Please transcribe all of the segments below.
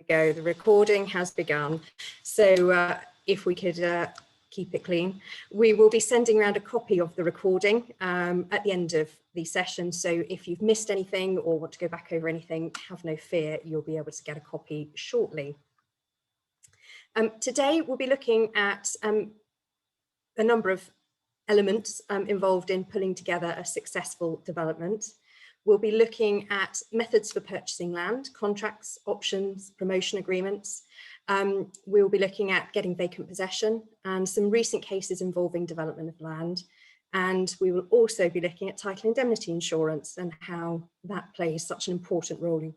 Go. The recording has begun. So if we could keep it clean. We will be sending around a copy of the recording at the end of the session. So if you've missed anything or want to go back over anything, have no fear, you'll be able to get a copy shortly. Today, we'll be looking at a number of elements involved in pulling together a successful development. We'll be looking at methods for purchasing land, contracts, options, promotion agreements. We'll be looking at getting vacant possession and some recent cases involving development of land. And we will also be looking at title indemnity insurance and how that plays such an important role in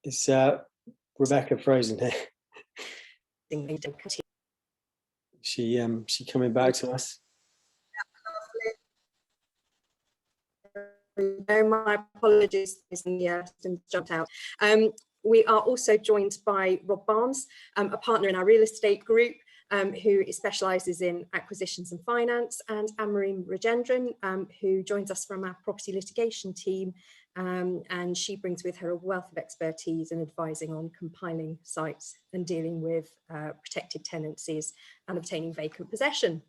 Is Rebecca frozen here? She coming back to us? No, my apologies, the jumped out. We are also joined by Rob Barnes, a partner in our real estate group, who specialises in acquisitions and finance, and Anne-Marie Rajendran, who joins us from our property litigation team, and she brings with her a wealth of expertise in advising on compiling sites and dealing with protected tenancies and obtaining vacant possession.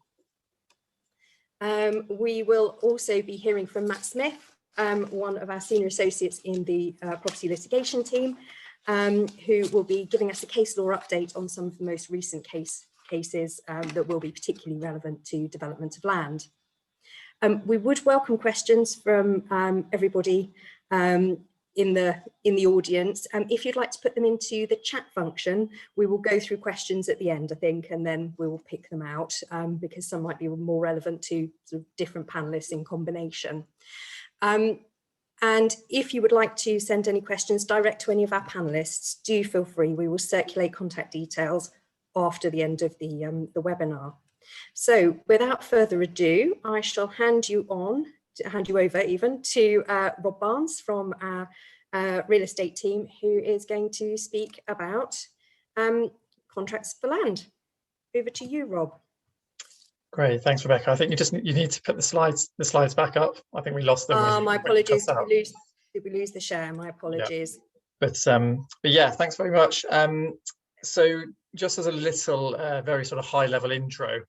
We will also be hearing from Matt Smith, one of our senior associates in the property litigation team, who will be giving us a case law update on some of the most recent cases that will be particularly relevant to development of land. We would welcome questions from everybody in the audience. If you'd like to put them into the chat function, we will go through questions at the end, I think, and then we will pick them out because some might be more relevant to sort of different panelists in combination. And if you would like to send any questions direct to any of our panelists, do feel free. We will circulate contact details after the end of the webinar. So without further ado, I shall hand you over even to Rob Barnes from our real estate team, who is going to speak about contracts for land. Over to you, Rob. Great, thanks, Rebecca. I think you need to put the slides back up. I think we lost them. My apologies. Did we lose the share? My apologies. Yeah. But yeah, thanks very much. So just as a little very sort of high level intro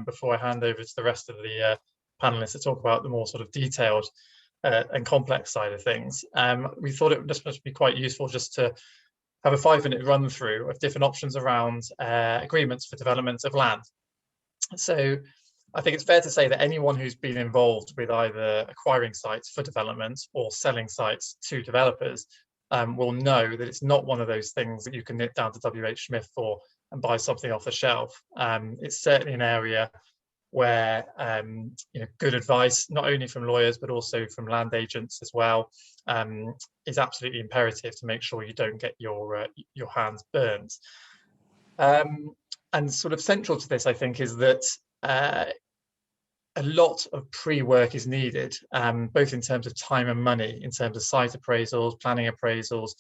before I hand over to the rest of the panelists to talk about the more sort of detailed and complex side of things, we thought it would just be quite useful just to have a 5-minute run through of different options around agreements for development of land. So I think it's fair to say that anyone who's been involved with either acquiring sites for development or selling sites to developers will know that it's not one of those things that you can nip down to WH Smith for and buy something off the shelf. It's certainly an area where good advice, not only from lawyers but also from land agents as well, is absolutely imperative to make sure you don't get your hands burned. And sort of central to this, I think, is that a lot of pre-work is needed, both in terms of time and money, in terms of site appraisals, planning appraisals,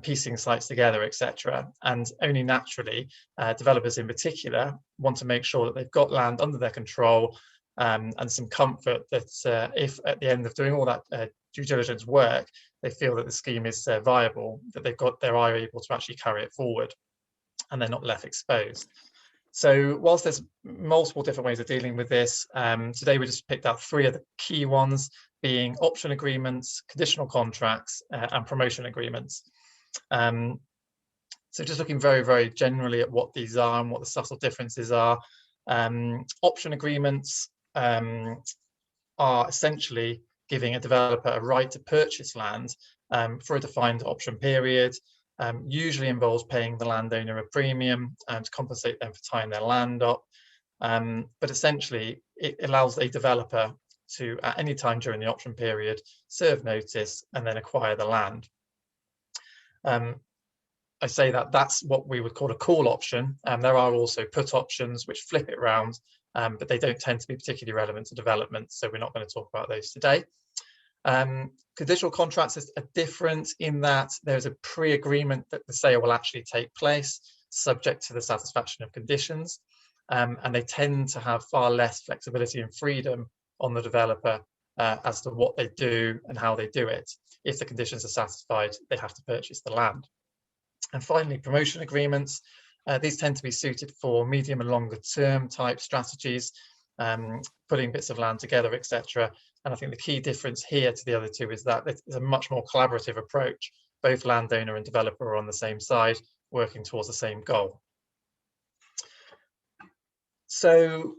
piecing sites together, etc. And only naturally, developers in particular want to make sure that they've got land under their control and some comfort that if at the end of doing all that due diligence work, they feel that the scheme is viable, that they are able to actually carry it forward and they're not left exposed. So whilst there's multiple different ways of dealing with this, today we just picked out 3 of the key ones, being option agreements, conditional contracts, and promotion agreements. So just looking very, very generally at what these are and what the subtle differences are. Option agreements are essentially giving a developer a right to purchase land for a defined option period. Usually involves paying the landowner a premium to compensate them for tying their land up. But essentially, it allows a developer to, at any time during the option period, serve notice and then acquire the land. I say that that's what we would call a call option. There are also put options which flip it round, but they don't tend to be particularly relevant to development, so we're not going to talk about those today. Conditional contracts are different in that there's a pre-agreement that the sale will actually take place, subject to the satisfaction of conditions, and they tend to have far less flexibility and freedom on the developer as to what they do and how they do it. If the conditions are satisfied, they have to purchase the land. And finally, promotion agreements. These tend to be suited for medium and longer term type strategies, putting bits of land together, etc. And I think the key difference here to the other two is that it's a much more collaborative approach. Both landowner and developer are on the same side, working towards the same goal. So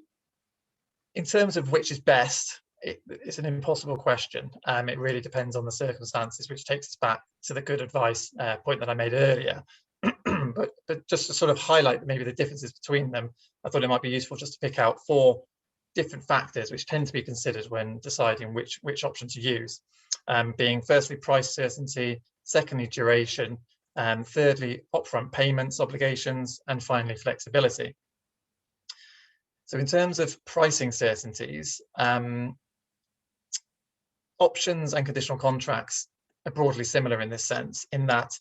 in terms of which is best, it's an impossible question. It really depends on the circumstances, which takes us back to the good advice point that I made earlier. but just to sort of highlight maybe the differences between them, I thought it might be useful just to pick out 4 different factors which tend to be considered when deciding which option to use, being firstly price certainty, secondly duration, thirdly upfront payments obligations, and finally flexibility. So in terms of pricing certainties, options and conditional contracts are broadly similar in this sense, in that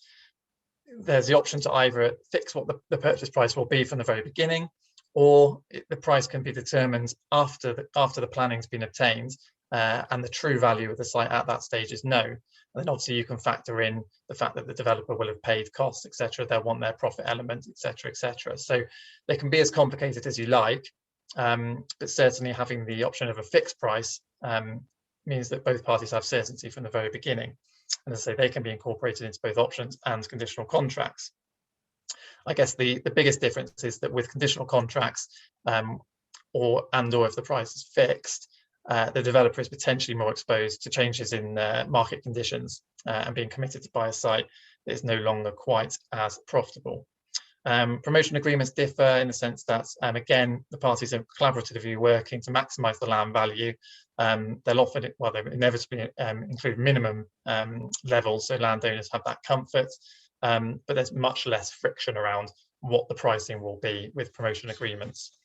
there's the option to either fix what the purchase price will be from the very beginning, or the price can be determined after the planning's been obtained and the true value of the site at that stage is known. And then obviously you can factor in the fact that the developer will have paid costs, etc. They'll want their profit element, etc., etc. So they can be as complicated as you like, but certainly having the option of a fixed price means that both parties have certainty from the very beginning. And as I say, they can be incorporated into both options and conditional contracts. I guess the biggest difference is that with conditional contracts, or if the price is fixed, the developer is potentially more exposed to changes in market conditions and being committed to buy a site that is no longer quite as profitable. Promotion agreements differ in the sense that, again, the parties are collaboratively working to maximise the land value. They'll often, well, they inevitably include minimum levels, so landowners have that comfort, but there's much less friction around what the pricing will be with promotion agreements.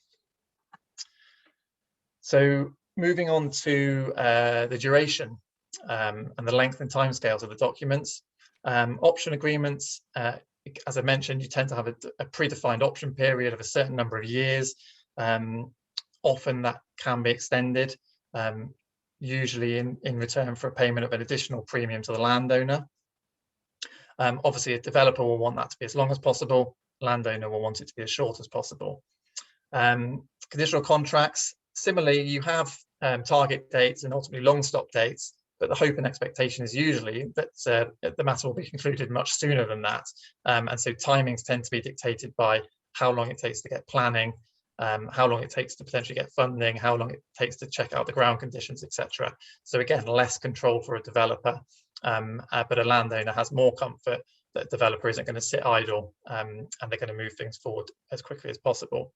So moving on to the duration and the length and timescales of the documents. Option agreements, as I mentioned, you tend to have a predefined option period of a certain number of years. Often that can be extended, usually in return for a payment of an additional premium to the landowner. Obviously, a developer will want that to be as long as possible. Landowner will want it to be as short as possible. Conditional contracts, similarly, you have target dates and ultimately long stop dates, but the hope and expectation is usually that the matter will be concluded much sooner than that. And so timings tend to be dictated by how long it takes to get planning, how long it takes to potentially get funding, how long it takes to check out the ground conditions, etc. So again, less control for a developer, but a landowner has more comfort that a developer isn't going to sit idle and they're going to move things forward as quickly as possible.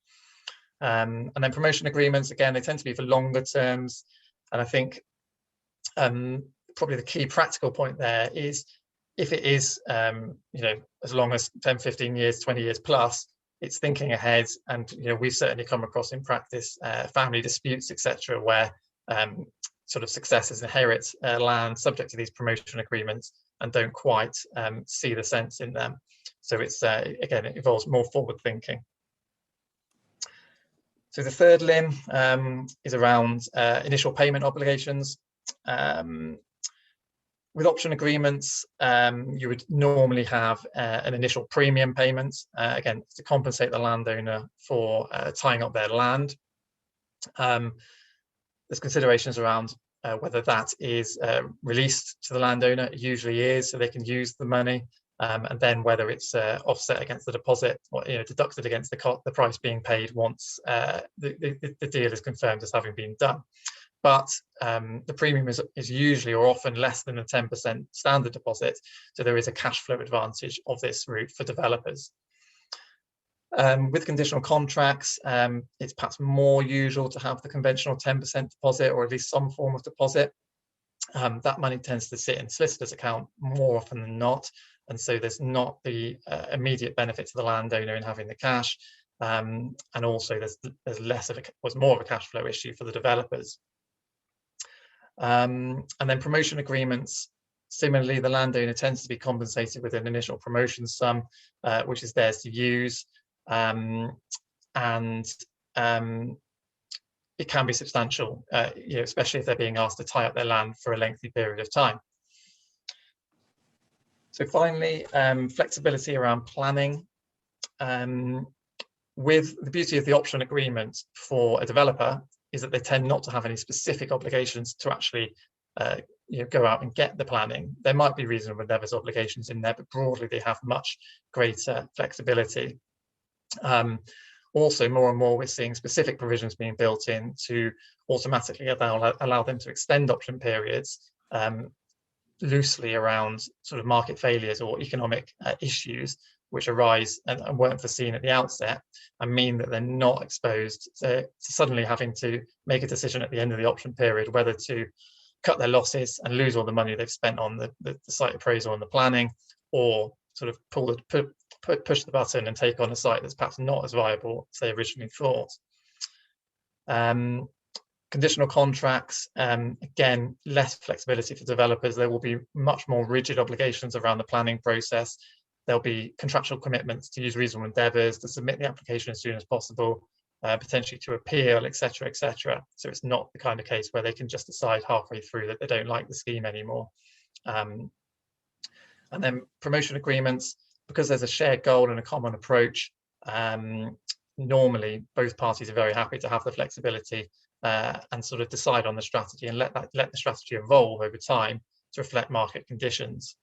And then promotion agreements, again, they tend to be for longer terms. And I think probably the key practical point there is if it is, as long as 10, 15 years, 20 years plus, it's thinking ahead. And, we've certainly come across in practice family disputes, etc., where sort of successors inherit land subject to these promotion agreements and don't quite see the sense in them. So it's, again, it involves more forward thinking. So the third limb is around initial payment obligations. With option agreements, you would normally have an initial premium payment, again, to compensate the landowner for tying up their land. There's considerations around whether that is released to the landowner. It usually is, so they can use the money, and then whether it's offset against the deposit or deducted against the price being paid once the deal is confirmed as having been done. But the premium is usually or often less than a 10% standard deposit, so there is a cash flow advantage of this route for developers. With conditional contracts, it's perhaps more usual to have the conventional 10% deposit, or at least some form of deposit. That money tends to sit in the solicitor's account more often than not, and so there's not the immediate benefit to the landowner in having the cash, and also there's less of more of a cash flow issue for the developers. And then promotion agreements. Similarly, the landowner tends to be compensated with an initial promotion sum, which is theirs to use, and it can be substantial, especially if they're being asked to tie up their land for a lengthy period of time. So finally, flexibility around planning. With the beauty of the option agreement for a developer is that they tend not to have any specific obligations to actually go out and get the planning. There might be reasonable endeavours obligations in there, but broadly they have much greater flexibility. Also, more and more we're seeing specific provisions being built in to automatically allow them to extend option periods loosely around sort of market failures or economic issues which arise and weren't foreseen at the outset, and mean that they're not exposed to suddenly having to make a decision at the end of the option period whether to cut their losses and lose all the money they've spent on the site appraisal and the planning, or sort of push the button and take on a site that's perhaps not as viable as they originally thought. Conditional contracts, again, less flexibility for developers. There will be much more rigid obligations around the planning process. There'll be contractual commitments to use reasonable endeavours, to submit the application as soon as possible, potentially to appeal, etc., etc. So it's not the kind of case where they can just decide halfway through that they don't like the scheme anymore. And then promotion agreements, because there's a shared goal and a common approach, normally both parties are very happy to have the flexibility and sort of decide on the strategy and let the strategy evolve over time to reflect market conditions.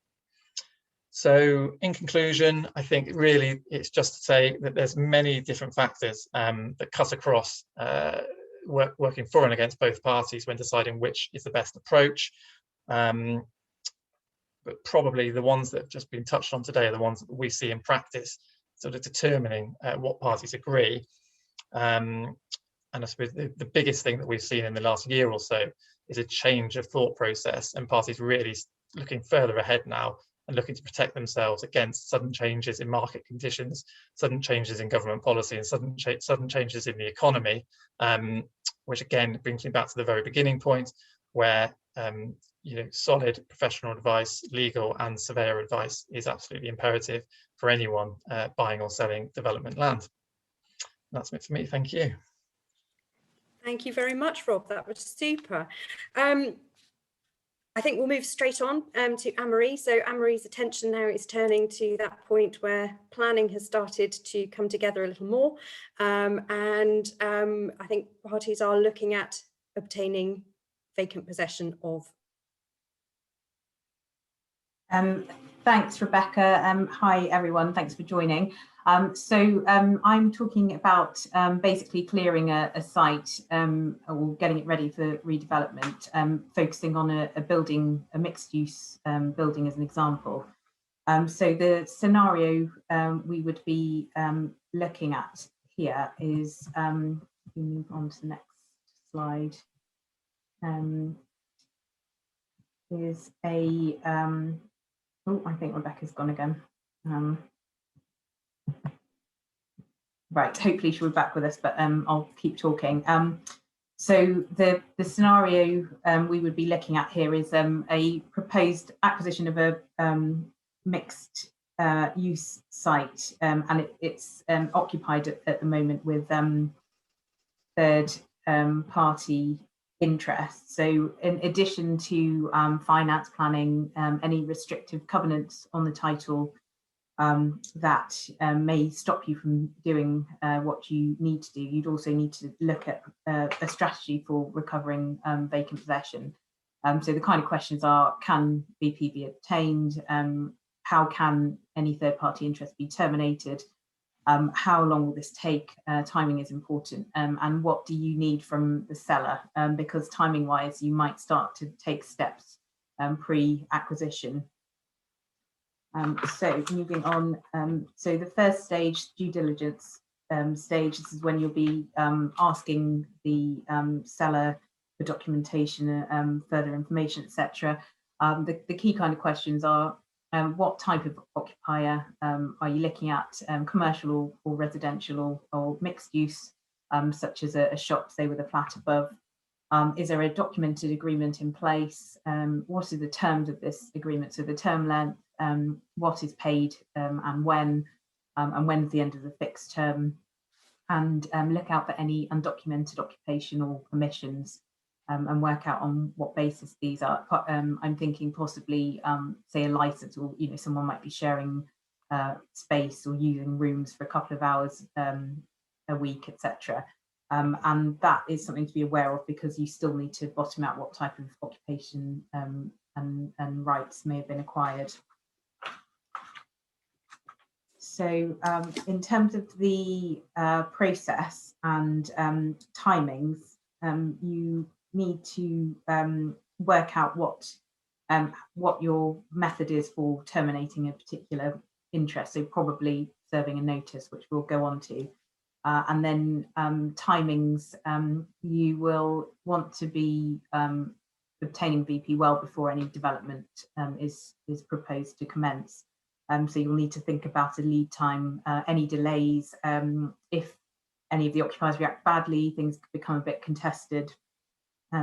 So in conclusion, I think really it's just to say that there's many different factors that cut across working for and against both parties when deciding which is the best approach. But probably the ones that have just been touched on today are the ones that we see in practice, sort of determining what parties agree. And I suppose the biggest thing that we've seen in the last year or so is a change of thought process, and parties really looking further ahead now and looking to protect themselves against sudden changes in market conditions, sudden changes in government policy, and sudden changes in the economy, which again brings me back to the very beginning point, where solid professional advice, legal and surveyor advice is absolutely imperative for anyone buying or selling development land. That's it for me. Thank you. Thank you very much, Rob. That was super. I think we'll move straight on to Anne-Marie. So Anne-Marie's attention now is turning to that point where planning has started to come together a little more. I think parties are looking at obtaining vacant possession of. Thanks, Rebecca. Hi, everyone. Thanks for joining. I'm talking about basically clearing a site or getting it ready for redevelopment, focusing on a mixed-use building as an example. So the scenario we would be looking at here is, we move on to the next slide, is a, oh, I think Rebecca's gone again. Right, hopefully she'll be back with us, but I'll keep talking. So the scenario we would be looking at here is a proposed acquisition of a mixed use site, and it's occupied at the moment with third party interest. So in addition to finance planning, any restrictive covenants on the title that may stop you from doing what you need to do, you'd also need to look at a strategy for recovering vacant possession. So the kind of questions are, can VP be obtained? How can any third party interest be terminated? How long will this take? Timing is important. And what do you need from the seller? Because timing wise, you might start to take steps pre-acquisition. So moving on, so the first stage, due diligence stage, this is when you'll be asking the seller for documentation, further information, etc. The key kind of questions are what type of occupier are you looking at, commercial or residential or mixed use, such as a shop, say, with a flat above. Is there a documented agreement in place? What are the terms of this agreement? So the term length, what is paid and when's the end of the fixed term, and look out for any undocumented occupational permissions and work out on what basis these are. I'm thinking possibly, say, a license, or someone might be sharing space or using rooms for a couple of hours a week, etc. And that is something to be aware of, because you still need to bottom out what type of occupation and rights may have been acquired. So in terms of the process and timings, you need to work out what your method is for terminating a particular interest. So probably serving a notice, which we'll go on to. And then timings, you will want to be obtaining VP well before any development is proposed to commence. So you'll need to think about a lead time, any delays. If any of the occupiers react badly, things become a bit contested.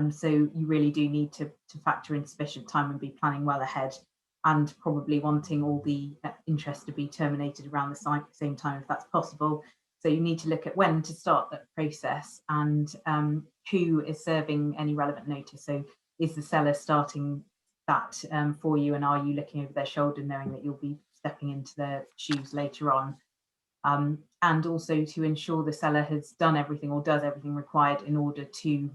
So you really do need to factor in sufficient time and be planning well ahead, and probably wanting all the interest to be terminated around the same time if that's possible. So you need to look at when to start that process and who is serving any relevant notice. So is the seller starting that for you, and are you looking over their shoulder knowing that you'll be stepping into their shoes later on? And also to ensure the seller has done everything or does everything required in order to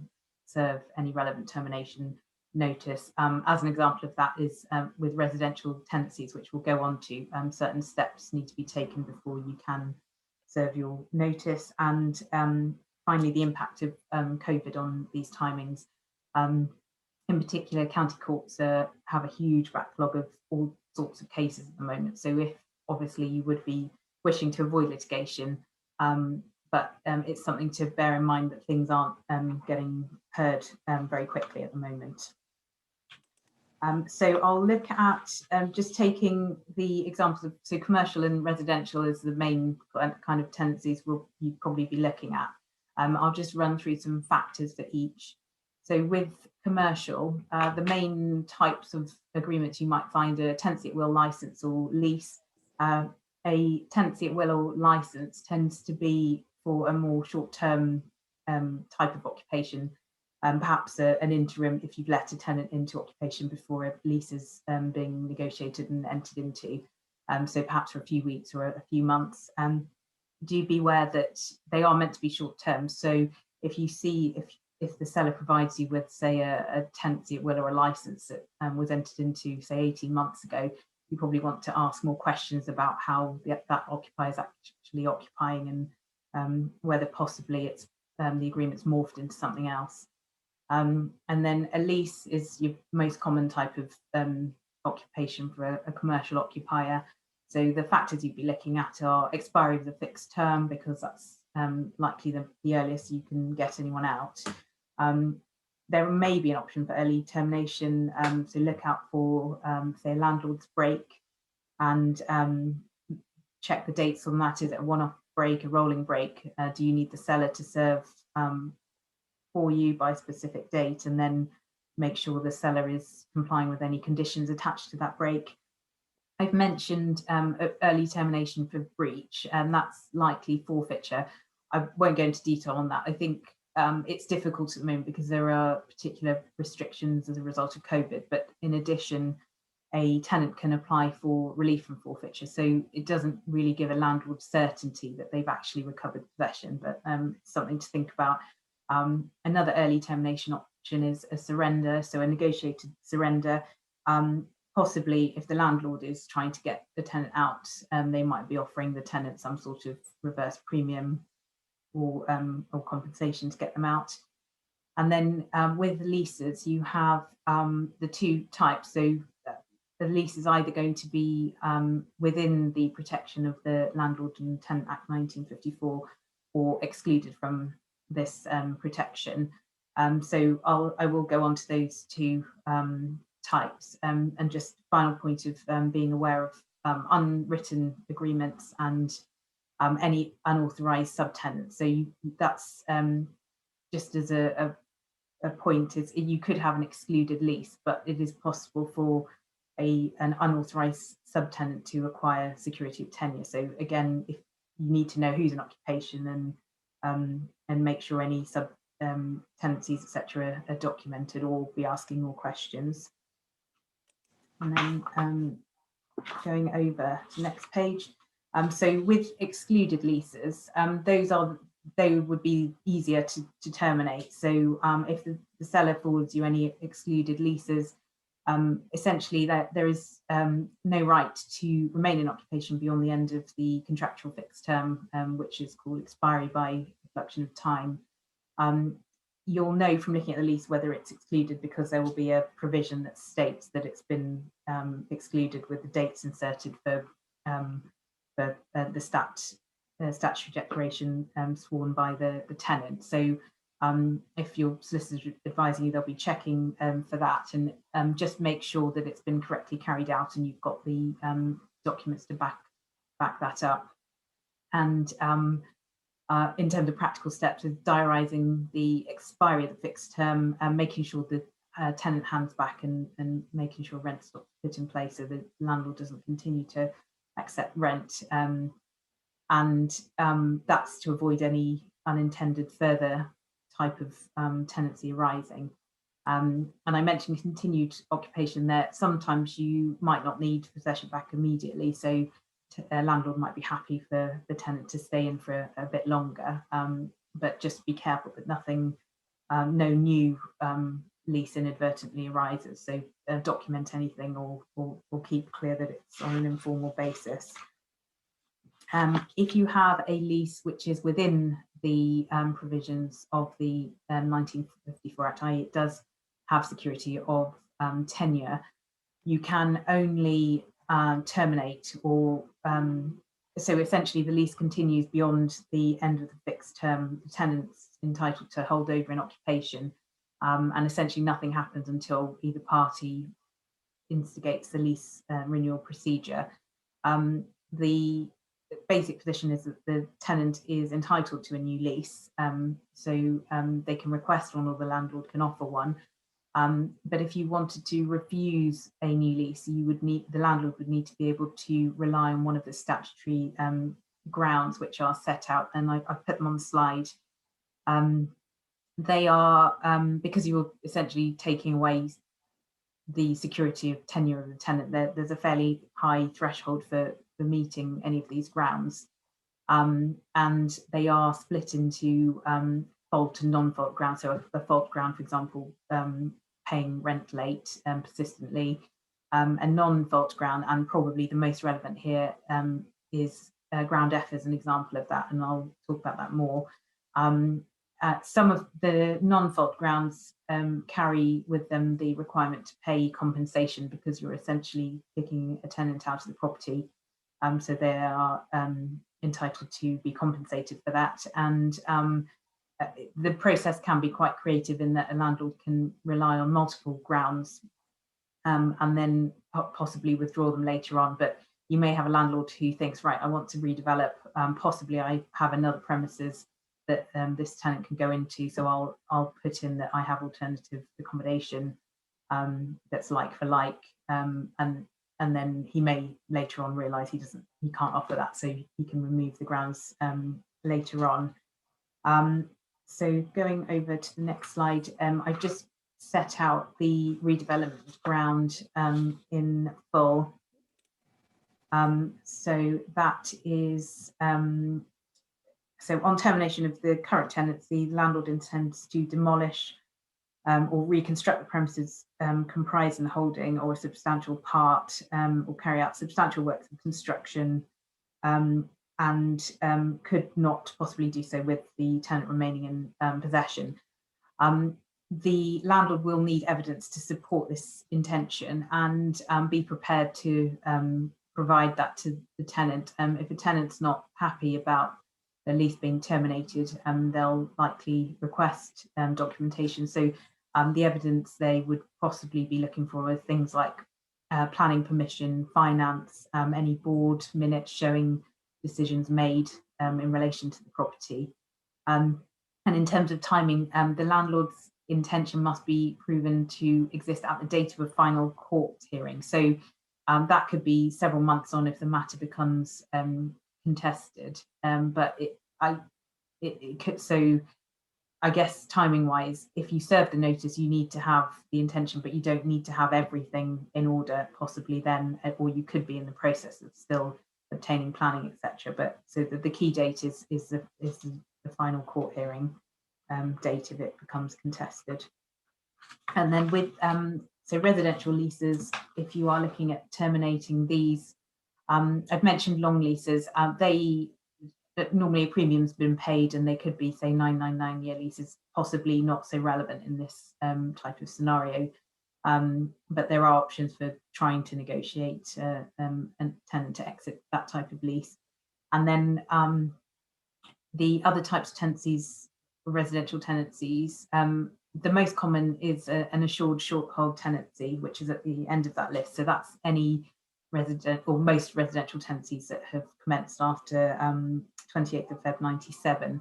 serve any relevant termination notice. As an example of that is with residential tenancies, which we'll go on to, certain steps need to be taken before you can serve your notice. And finally, the impact of COVID on these timings. In particular, county courts have a huge backlog of all sorts of cases at the moment. So if obviously you would be wishing to avoid litigation, but it's something to bear in mind that things aren't getting heard very quickly at the moment. So I'll look at just taking the examples of, so commercial and residential is the main kind of tenancies you'd probably be looking at. I'll just run through some factors for each. So with commercial, the main types of agreements you might find are tenancy at will, license or lease. A tenancy at will or license tends to be for a more short-term type of occupation. Perhaps an interim if you've let a tenant into occupation before a lease is being negotiated and entered into. So perhaps for a few weeks or a few months. Do be aware that they are meant to be short term. So if you see, if the seller provides you with, say, a tenancy at will or a license that was entered into, say, 18 months ago, you probably want to ask more questions about how that occupier is actually occupying, and whether possibly it's the agreement's morphed into something else. And then a lease is your most common type of occupation for a commercial occupier. So the factors you'd be looking at are expiry of the fixed term, because that's likely the earliest you can get anyone out. There may be an option for early termination, so look out for, say, a landlord's break, and check the dates on that. Is it a one-off break, a rolling break? Do you need the seller to serve for you by a specific date, and then make sure the seller is complying with any conditions attached to that break? I've mentioned early termination for breach, and that's likely forfeiture. I won't go into detail on that. I think it's difficult at the moment because there are particular restrictions as a result of COVID, but in addition, a tenant can apply for relief from forfeiture. So it doesn't really give a landlord certainty that they've actually recovered possession, but it's something to think about. Another early termination option is a surrender, so a negotiated surrender. Possibly if the landlord is trying to get the tenant out, they might be offering the tenant some sort of reverse premium or compensation to get them out. And then with leases, you have the two types. So lease is either going to be within the protection of the Landlord and Tenant Act 1954 or excluded from this protection. So I will go on to those two types, and just final point of being aware of unwritten agreements and any unauthorized subtenants. So that's just as a point, is you could have an excluded lease, but it is possible for an unauthorized subtenant to acquire security of tenure. So again, if you need to know who's in occupation and make sure any sub tenancies, etc., are documented, or be asking more questions. And then going over to the next page. So with excluded leases, they would be easier to terminate. So if the seller forwards you any excluded leases, essentially there is no right to remain in occupation beyond the end of the contractual fixed term, which is called expiry by reflection of time. You'll know from looking at the lease whether it's excluded, because there will be a provision that states that it's been excluded, with the dates inserted for the statutory declaration sworn by the tenant. So if your solicitor is advising you, they'll be checking for that, and just make sure that it's been correctly carried out and you've got the documents to back that up. And in terms of practical steps, is diarising the expiry of the fixed term and making sure the tenant hands back, and making sure rent's not put in place so the landlord doesn't continue to accept rent. And that's to avoid any unintended further type of tenancy arising. And I mentioned continued occupation there. Sometimes you might not need possession back immediately, so a landlord might be happy for the tenant to stay in for a bit longer, but just be careful that nothing, no new lease inadvertently arises. So document anything, or keep clear that it's on an informal basis. If you have a lease which is within the provisions of the 1954 Act, i.e. it does have security of tenure, you can only terminate, or so essentially the lease continues beyond the end of the fixed term. The tenant's entitled to hold over an occupation, and essentially nothing happens until either party instigates the lease renewal procedure. The basic position is that the tenant is entitled to a new lease, so they can request one, or the landlord can offer one. But if you wanted to refuse a new lease, the landlord would need to be able to rely on one of the statutory grounds which are set out, and I've put them on the slide. They are because you're essentially taking away the security of tenure of the tenant. There's a fairly high threshold for meeting any of these grounds, and they are split into fault and non-fault grounds. So a fault ground, for example, paying rent late persistently, a non-fault ground, and probably the most relevant here is ground F as an example of that, and I'll talk about that more. Some of the non-fault grounds carry with them the requirement to pay compensation, because you're essentially kicking a tenant out of the property, so they are entitled to be compensated for that. And the process can be quite creative in that a landlord can rely on multiple grounds and then possibly withdraw them later on. But you may have a landlord who thinks, right, I want to redevelop, possibly I have another premises that this tenant can go into, so I'll put in that I have alternative accommodation that's like for like, and then he may later on realise he can't offer that, so he can remove the grounds later on. So going over to the next slide, I've just set out the redevelopment ground in full. So that is, so on termination of the current tenancy, the landlord intends to demolish or reconstruct the premises comprising the holding or a substantial part, or carry out substantial works of construction, and could not possibly do so with the tenant remaining in possession. the landlord will need evidence to support this intention and be prepared to provide that to the tenant. If a tenant's not happy about the lease being terminated, they'll likely request documentation. So the evidence they would possibly be looking for are things like planning permission, finance, any board minutes showing decisions made in relation to the property. And in terms of timing, the landlord's intention must be proven to exist at the date of a final court hearing. So that could be several months on if the matter becomes contested. But it could, so I guess timing wise, if you serve the notice, you need to have the intention, but you don't need to have everything in order possibly then, or you could be in the process of still obtaining planning, etc. But so the key date is the final court hearing date if it becomes contested. And then with so residential leases, if you are looking at terminating these, I've mentioned long leases. They normally a premium's been paid, and they could be, say, 999-year leases, possibly not so relevant in this type of scenario. But there are options for trying to negotiate a tenant to exit that type of lease. And then the other types of tenancies, residential tenancies, the most common is an assured short hold tenancy, which is at the end of that list. So that's any resident or most residential tenancies that have commenced after 28th of Feb 97.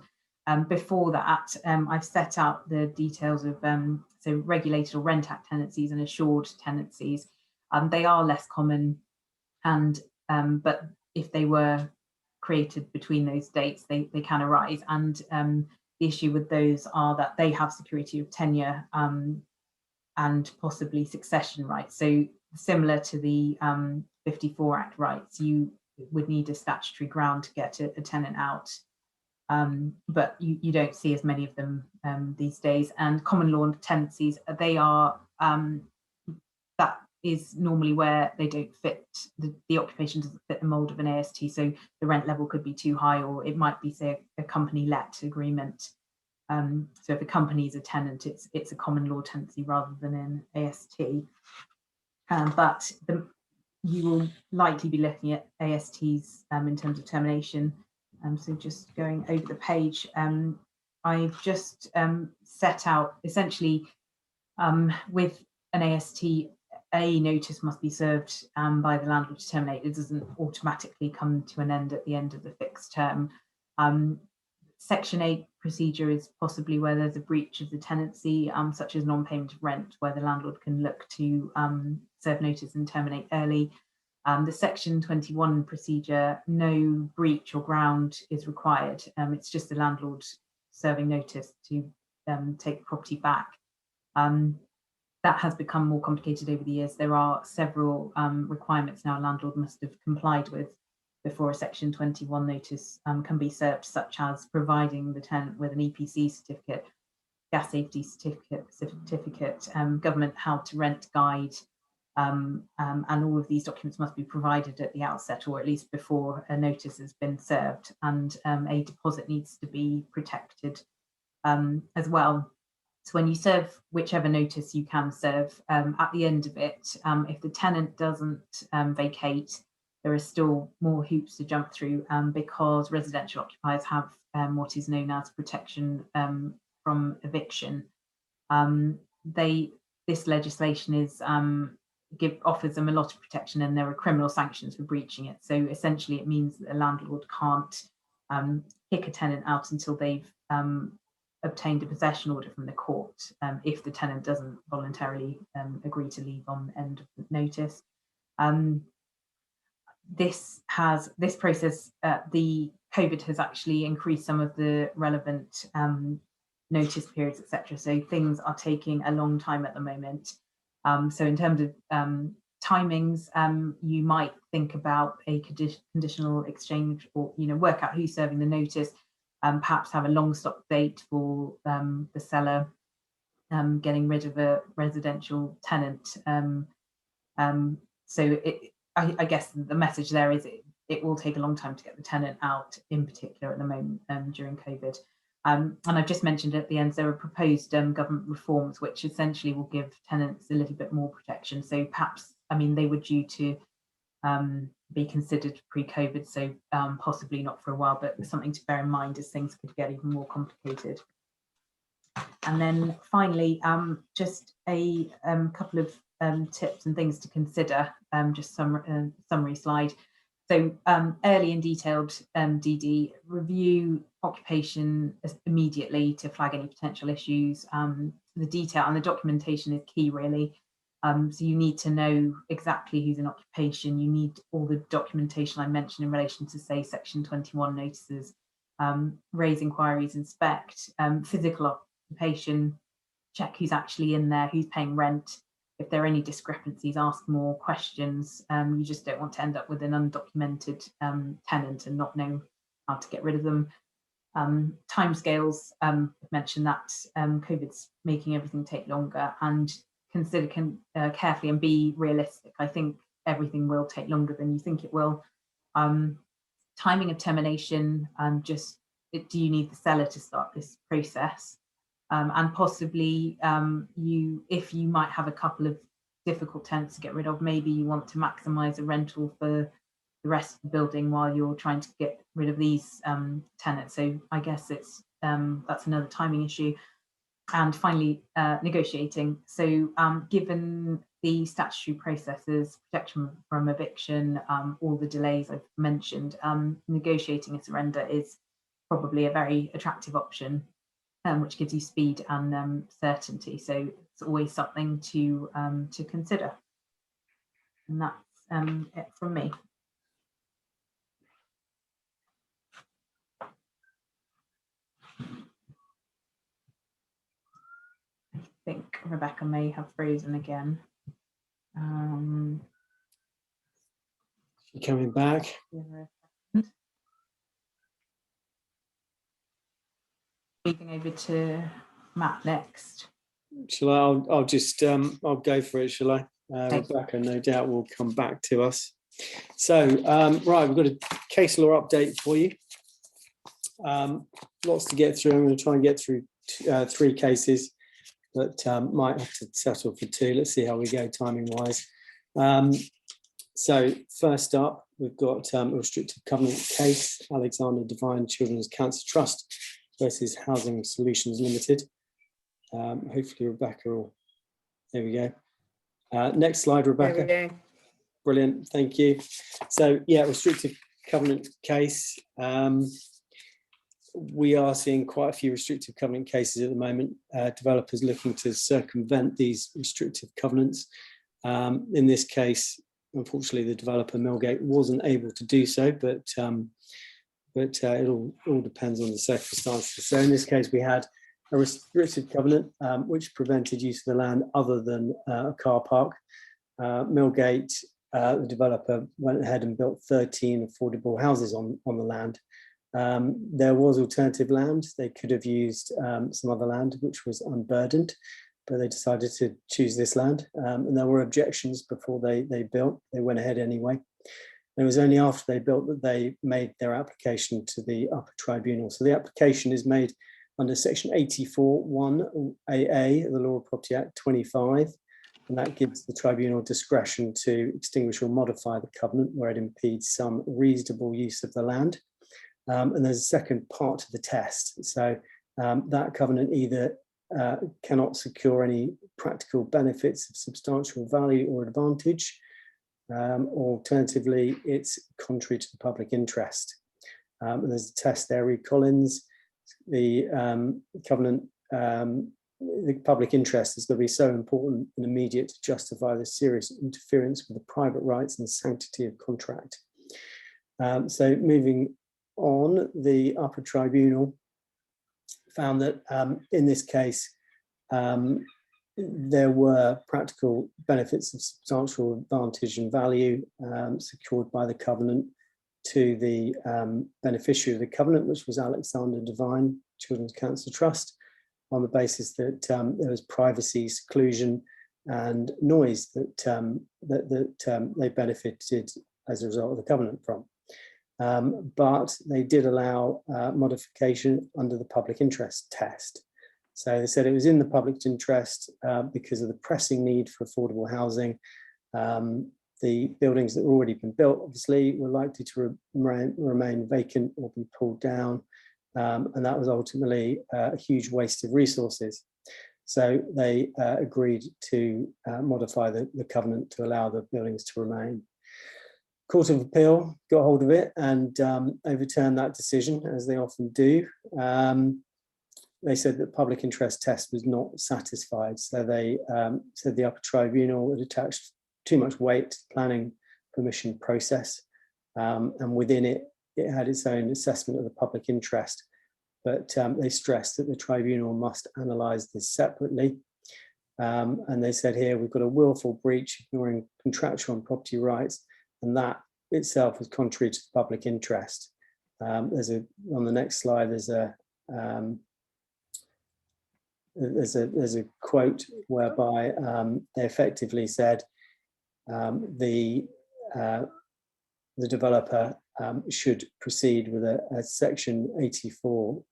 Before that, I've set out the details of so regulated or rent act tenancies and assured tenancies. They are less common, and but if they were created between those dates, they can arise. And the issue with those are that they have security of tenure and possibly succession rights. So similar to the 54 Act rights, you would need a statutory ground to get a tenant out. But you don't see as many of them these days. And common law tenancies, they are, that is normally where they don't fit, the occupation doesn't fit the mould of an AST, so the rent level could be too high, or it might be, say, a company let agreement. So if a company is a tenant, it's a common law tenancy rather than an AST. But you will likely be looking at ASTs in terms of termination. So just going over the page, I've just set out essentially with an AST, a notice must be served by the landlord to terminate. It doesn't automatically come to an end at the end of the fixed term. Section 8 procedure is possibly where there's a breach of the tenancy, such as non-payment of rent, where the landlord can look to serve notice and terminate early. The Section 21 procedure, no breach or ground is required. It's just the landlord serving notice to take the property back. That has become more complicated over the years. There are several requirements now a landlord must have complied with before a Section 21 notice can be served, such as providing the tenant with an EPC certificate, gas safety certificate, government how to rent guide, and all of these documents must be provided at the outset, or at least before a notice has been served, and a deposit needs to be protected as well. So when you serve whichever notice you can serve, at the end of it, if the tenant doesn't vacate, there are still more hoops to jump through because residential occupiers have what is known as protection from eviction. This legislation is offers them a lot of protection, and there are criminal sanctions for breaching it. So essentially, it means that a landlord can't kick a tenant out until they've obtained a possession order from the court if the tenant doesn't voluntarily agree to leave on the end of the notice. This process, the COVID has actually increased some of the relevant notice periods, etc. So things are taking a long time at the moment. So in terms of timings, you might think about a conditional exchange, or work out who's serving the notice. Perhaps have a long stop date for the seller getting rid of a residential tenant. So I guess the message there is it will take a long time to get the tenant out, in particular at the moment during COVID. And I just mentioned at the end, there are proposed government reforms which essentially will give tenants a little bit more protection. So perhaps, I mean, they were due to be considered pre-COVID, so possibly not for a while, but something to bear in mind as things could get even more complicated. And then finally, just a couple of tips and things to consider, just some summary slide. So early and detailed DD, review occupation immediately to flag any potential issues. The detail and the documentation is key, really. So you need to know exactly who's in occupation. You need all the documentation I mentioned in relation to, say, Section 21 notices, raise inquiries, inspect, physical occupation, check who's actually in there, who's paying rent. If there are any discrepancies, ask more questions. You just don't want to end up with an undocumented tenant and not know how to get rid of them. Timescales, I've mentioned that COVID's making everything take longer, and consider carefully and be realistic. I think everything will take longer than you think it will. Timing of termination, do you need the seller to start this process? And possibly if you might have a couple of difficult tenants to get rid of, maybe you want to maximise a rental for the rest of the building while you're trying to get rid of these tenants. So I guess it's that's another timing issue. And finally, negotiating. So given the statutory processes, protection from eviction, all the delays I've mentioned, negotiating a surrender is probably a very attractive option, which gives you speed and certainty. So it's always something to consider. And that's it from me. I think Rebecca may have frozen again. She coming back? Moving over to Matt next. Shall I? I'll just I'll go for it. Shall I? Rebecca, no doubt, will come back to us. So right, we've got a case law update for you. Lots to get through. I'm going to try and get through 3 cases, but might have to settle for 2. Let's see how we go timing wise. So first up, we've got a restrictive covenant case, Alexander Devine Children's Cancer Trust versus Housing Solutions Limited. Hopefully Rebecca will, there we go. Next slide, Rebecca. There we go. Brilliant, thank you. So yeah, restrictive covenant case. We are seeing quite a few restrictive covenant cases at the moment. Developers looking to circumvent these restrictive covenants. In this case, unfortunately, the developer Millgate wasn't able to do so, but it all depends on the circumstances. So in this case, we had a restrictive covenant which prevented use of the land other than a car park. Millgate, the developer, went ahead and built 13 affordable houses on the land. There was alternative land. They could have used some other land which was unburdened, but they decided to choose this land. And there were objections before they built. They went ahead anyway. And it was only after they built that they made their application to the upper tribunal. So the application is made under section 84(1) AA of the Law of Property Act 25. And that gives the tribunal discretion to extinguish or modify the covenant where it impedes some reasonable use of the land. And there's a second part to the test. So that covenant either cannot secure any practical benefits of substantial value or advantage, or alternatively, it's contrary to the public interest. And there's a test there, Reed Collins. The covenant, the public interest is going to be so important and immediate to justify the serious interference with the private rights and sanctity of contract. So moving on, the upper tribunal found that in this case, there were practical benefits of substantial advantage and value secured by the covenant to the beneficiary of the covenant, which was Alexander Devine Children's Cancer Trust, on the basis that there was privacy, seclusion, and noise that they benefited as a result of the covenant from. but they did allow modification under the public interest test. So they said it was in the public interest because of the pressing need for affordable housing. The buildings that were already been built, obviously, were likely to remain vacant or be pulled down. And that was ultimately a huge waste of resources. So they agreed to modify the covenant to allow the buildings to remain. Court of Appeal got hold of it and overturned that decision, as they often do. They said that public interest test was not satisfied. So they said the upper tribunal had attached too much weight to the planning permission process. And within it, it had its own assessment of the public interest. But they stressed that the tribunal must analyse this separately. And they said here, we've got a willful breach ignoring contractual and property rights, and that itself was contrary to the public interest. On the next slide, there's a quote whereby they effectively said the developer should proceed with a Section 84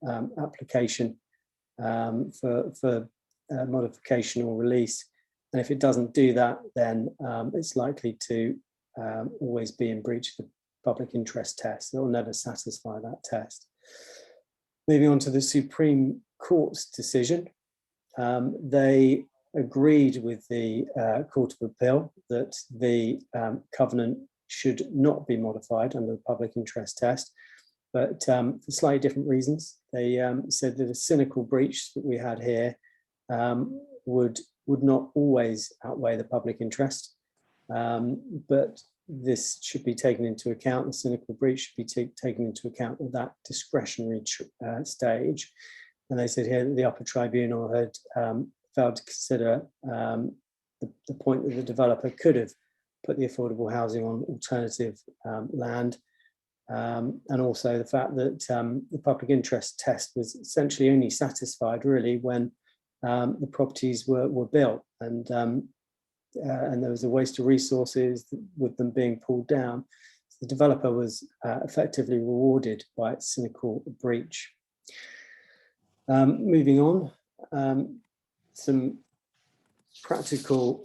application for modification or release. And if it doesn't do that, then it's likely to always be in breach of the public interest test. It will never satisfy that test. Moving on to the Supreme Court's decision. They agreed with the Court of Appeal that the covenant should not be modified under the public interest test, but for slightly different reasons. They said that a cynical breach that we had here would not always outweigh the public interest, but this should be taken into account. The cynical breach should be taken into account at that discretionary stage. And they said here that the upper tribunal had failed to consider the point that the developer could have put the affordable housing on alternative land, and also the fact that the public interest test was essentially only satisfied really when the properties were built, and there was a waste of resources with them being pulled down. So the developer was effectively rewarded by its cynical breach. Moving on, some practical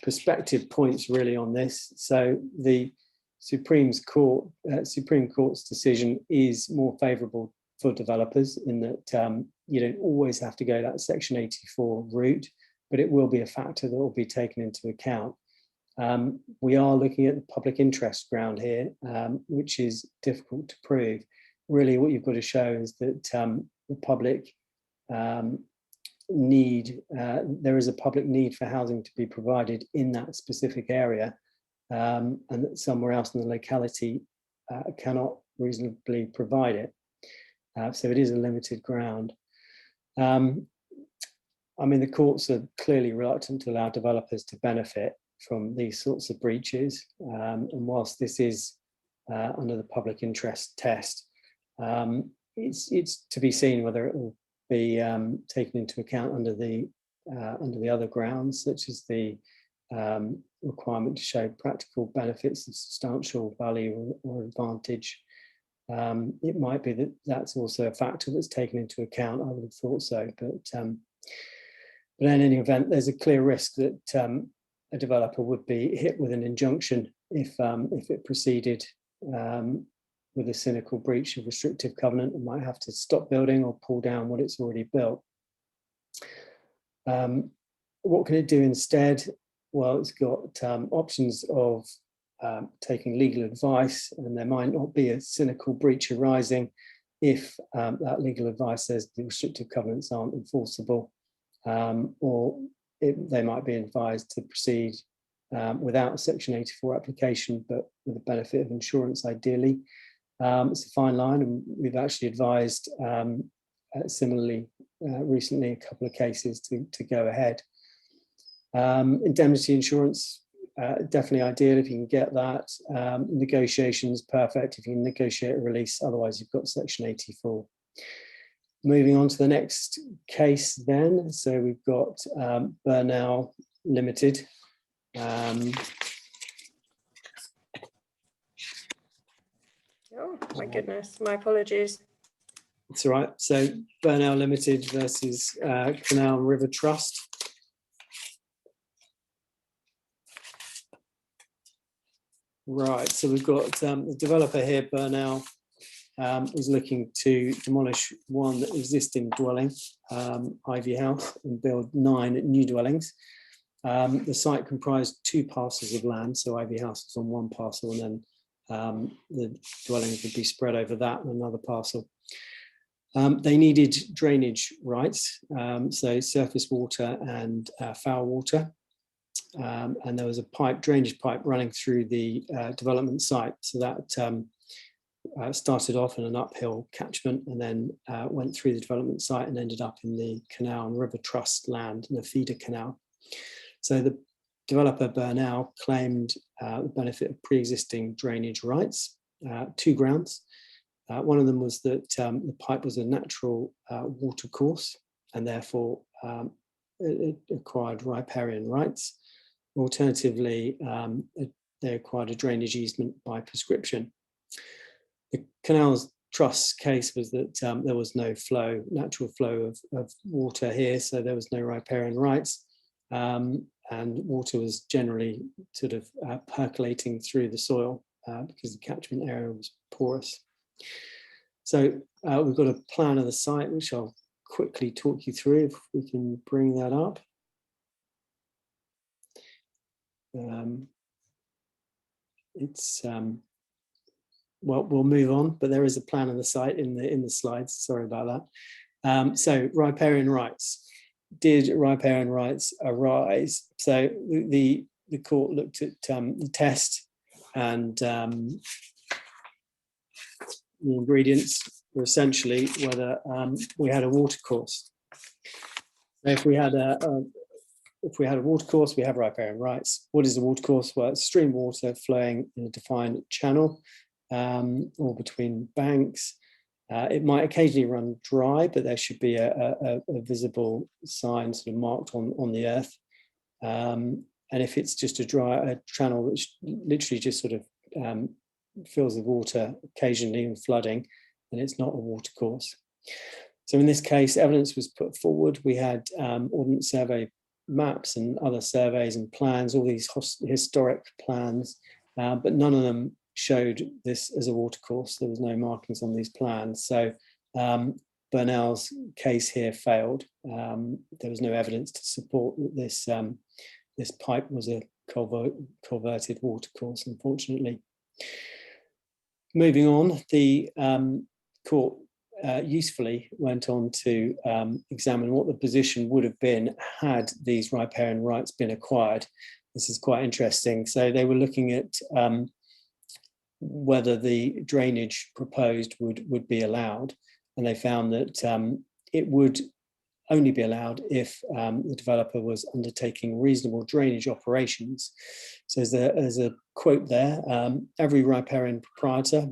perspective points really on this. So the Supreme Court's decision is more favourable for developers in that you don't always have to go that Section 84 route, but it will be a factor that will be taken into account. We are looking at the public interest ground here, which is difficult to prove. Really, what you've got to show is that the public there is a public need for housing to be provided in that specific area, and that somewhere else in the locality cannot reasonably provide it. So it is a limited ground. I mean, the courts are clearly reluctant to allow developers to benefit from these sorts of breaches. And whilst this is under the public interest test, it's to be seen whether it will be taken into account under the other grounds, such as the requirement to show practical benefits of substantial value or advantage. It might be that that's also a factor that's taken into account. I would have thought so, but in any event, there's a clear risk that a developer would be hit with an injunction if it proceeded with a cynical breach of restrictive covenant and might have to stop building or pull down what it's already built. What can it do instead? Well, it's got options of taking legal advice, and there might not be a cynical breach arising if that legal advice says the restrictive covenants aren't enforceable, or they might be advised to proceed without a Section 84 application, but with the benefit of insurance ideally. It's a fine line, and we've actually advised similarly recently a couple of cases to go ahead. Indemnity insurance, definitely ideal if you can get that. Negotiations, perfect if you can negotiate a release, otherwise you've got Section 84. Moving on to the next case then. So we've got Burnell Limited. Oh, my goodness, my apologies. It's all right. So Burnell Limited versus Canal and River Trust. Right, so we've got the developer here, Burnell, is looking to demolish one existing dwelling, Ivy House, and build 9 new dwellings. The site comprised 2 parcels of land, so Ivy House was on one parcel, and then the dwellings would be spread over that and another parcel. They needed drainage rights, so surface water and foul water. And there was a drainage pipe running through the development site. So that started off in an uphill catchment and then went through the development site and ended up in the Canal and River Trust land in a feeder canal. So the developer Burnell claimed the benefit of pre-existing drainage rights, 2 grounds. One of them was that the pipe was a natural watercourse and therefore it acquired riparian rights. Alternatively, they acquired a drainage easement by prescription. The Canals Trust's case was that there was no natural flow of water here, so there was no riparian rights, and water was generally sort of percolating through the soil because the catchment area was porous. So we've got a plan of the site, which I'll quickly talk you through if we can bring that up. Well, we'll move on, but there is a plan of the site in the slides. Sorry about that. So riparian rights. Did riparian rights arise? So the court looked at the test, and the ingredients were essentially whether we had a watercourse. If we had a watercourse, we have riparian rights. What is a watercourse? Well, it's stream water flowing in a defined channel or between banks. It might occasionally run dry, but there should be a visible sign sort of marked on the earth. And if it's just a channel which literally just sort of fills with water occasionally and flooding, then it's not a watercourse. So in this case, evidence was put forward. We had Ordnance Survey maps and other surveys and plans, all these historic plans, but none of them showed this as a watercourse. There was no markings on these plans. So Burnell's case here failed. There was no evidence to support that this pipe was a culverted watercourse, unfortunately. Moving on, the court usefully went on to examine what the position would have been had these riparian rights been acquired. This is quite interesting. So they were looking at whether the drainage proposed would be allowed, and they found that it would only be allowed if the developer was undertaking reasonable drainage operations. So there's a quote there: every riparian proprietor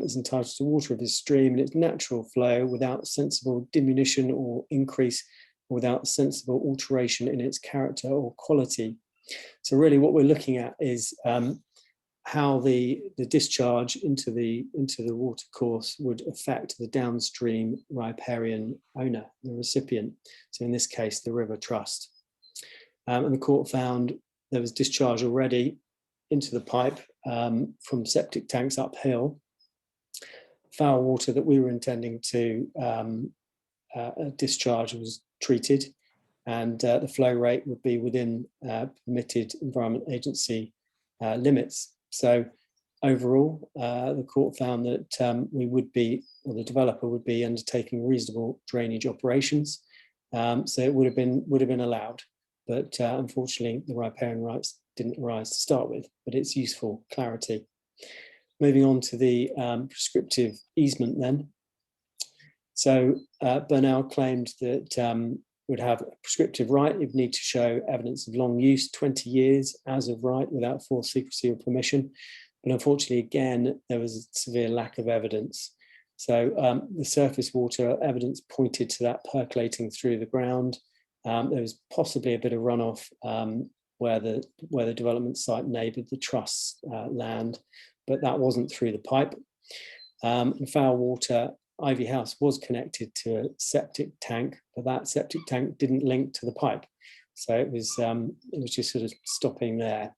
is entitled to water of his stream in its natural flow without sensible diminution or increase, or without sensible alteration in its character or quality. So really what we're looking at is how the discharge into the watercourse would affect the downstream riparian owner, the recipient. So in this case, the River Trust. And the court found there was discharge already into the pipe from septic tanks uphill. Foul water that we were intending to discharge was treated, and the flow rate would be within permitted Environment Agency limits. So overall, the court found that we would be, or the developer would be, undertaking reasonable drainage operations. So it would have been allowed, but unfortunately, the riparian rights didn't arise to start with. But it's useful clarity. Moving on to the prescriptive easement then. So Burnell claimed that would have a prescriptive right. It would need to show evidence of long use, 20 years as of right, without forced secrecy or permission. But unfortunately, again, there was a severe lack of evidence. So the surface water evidence pointed to that percolating through the ground. There was possibly a bit of runoff where the development site neighboured the trust's land, but that wasn't through the pipe. In foul water, Ivy House was connected to a septic tank, but that septic tank didn't link to the pipe. So it was just sort of stopping there.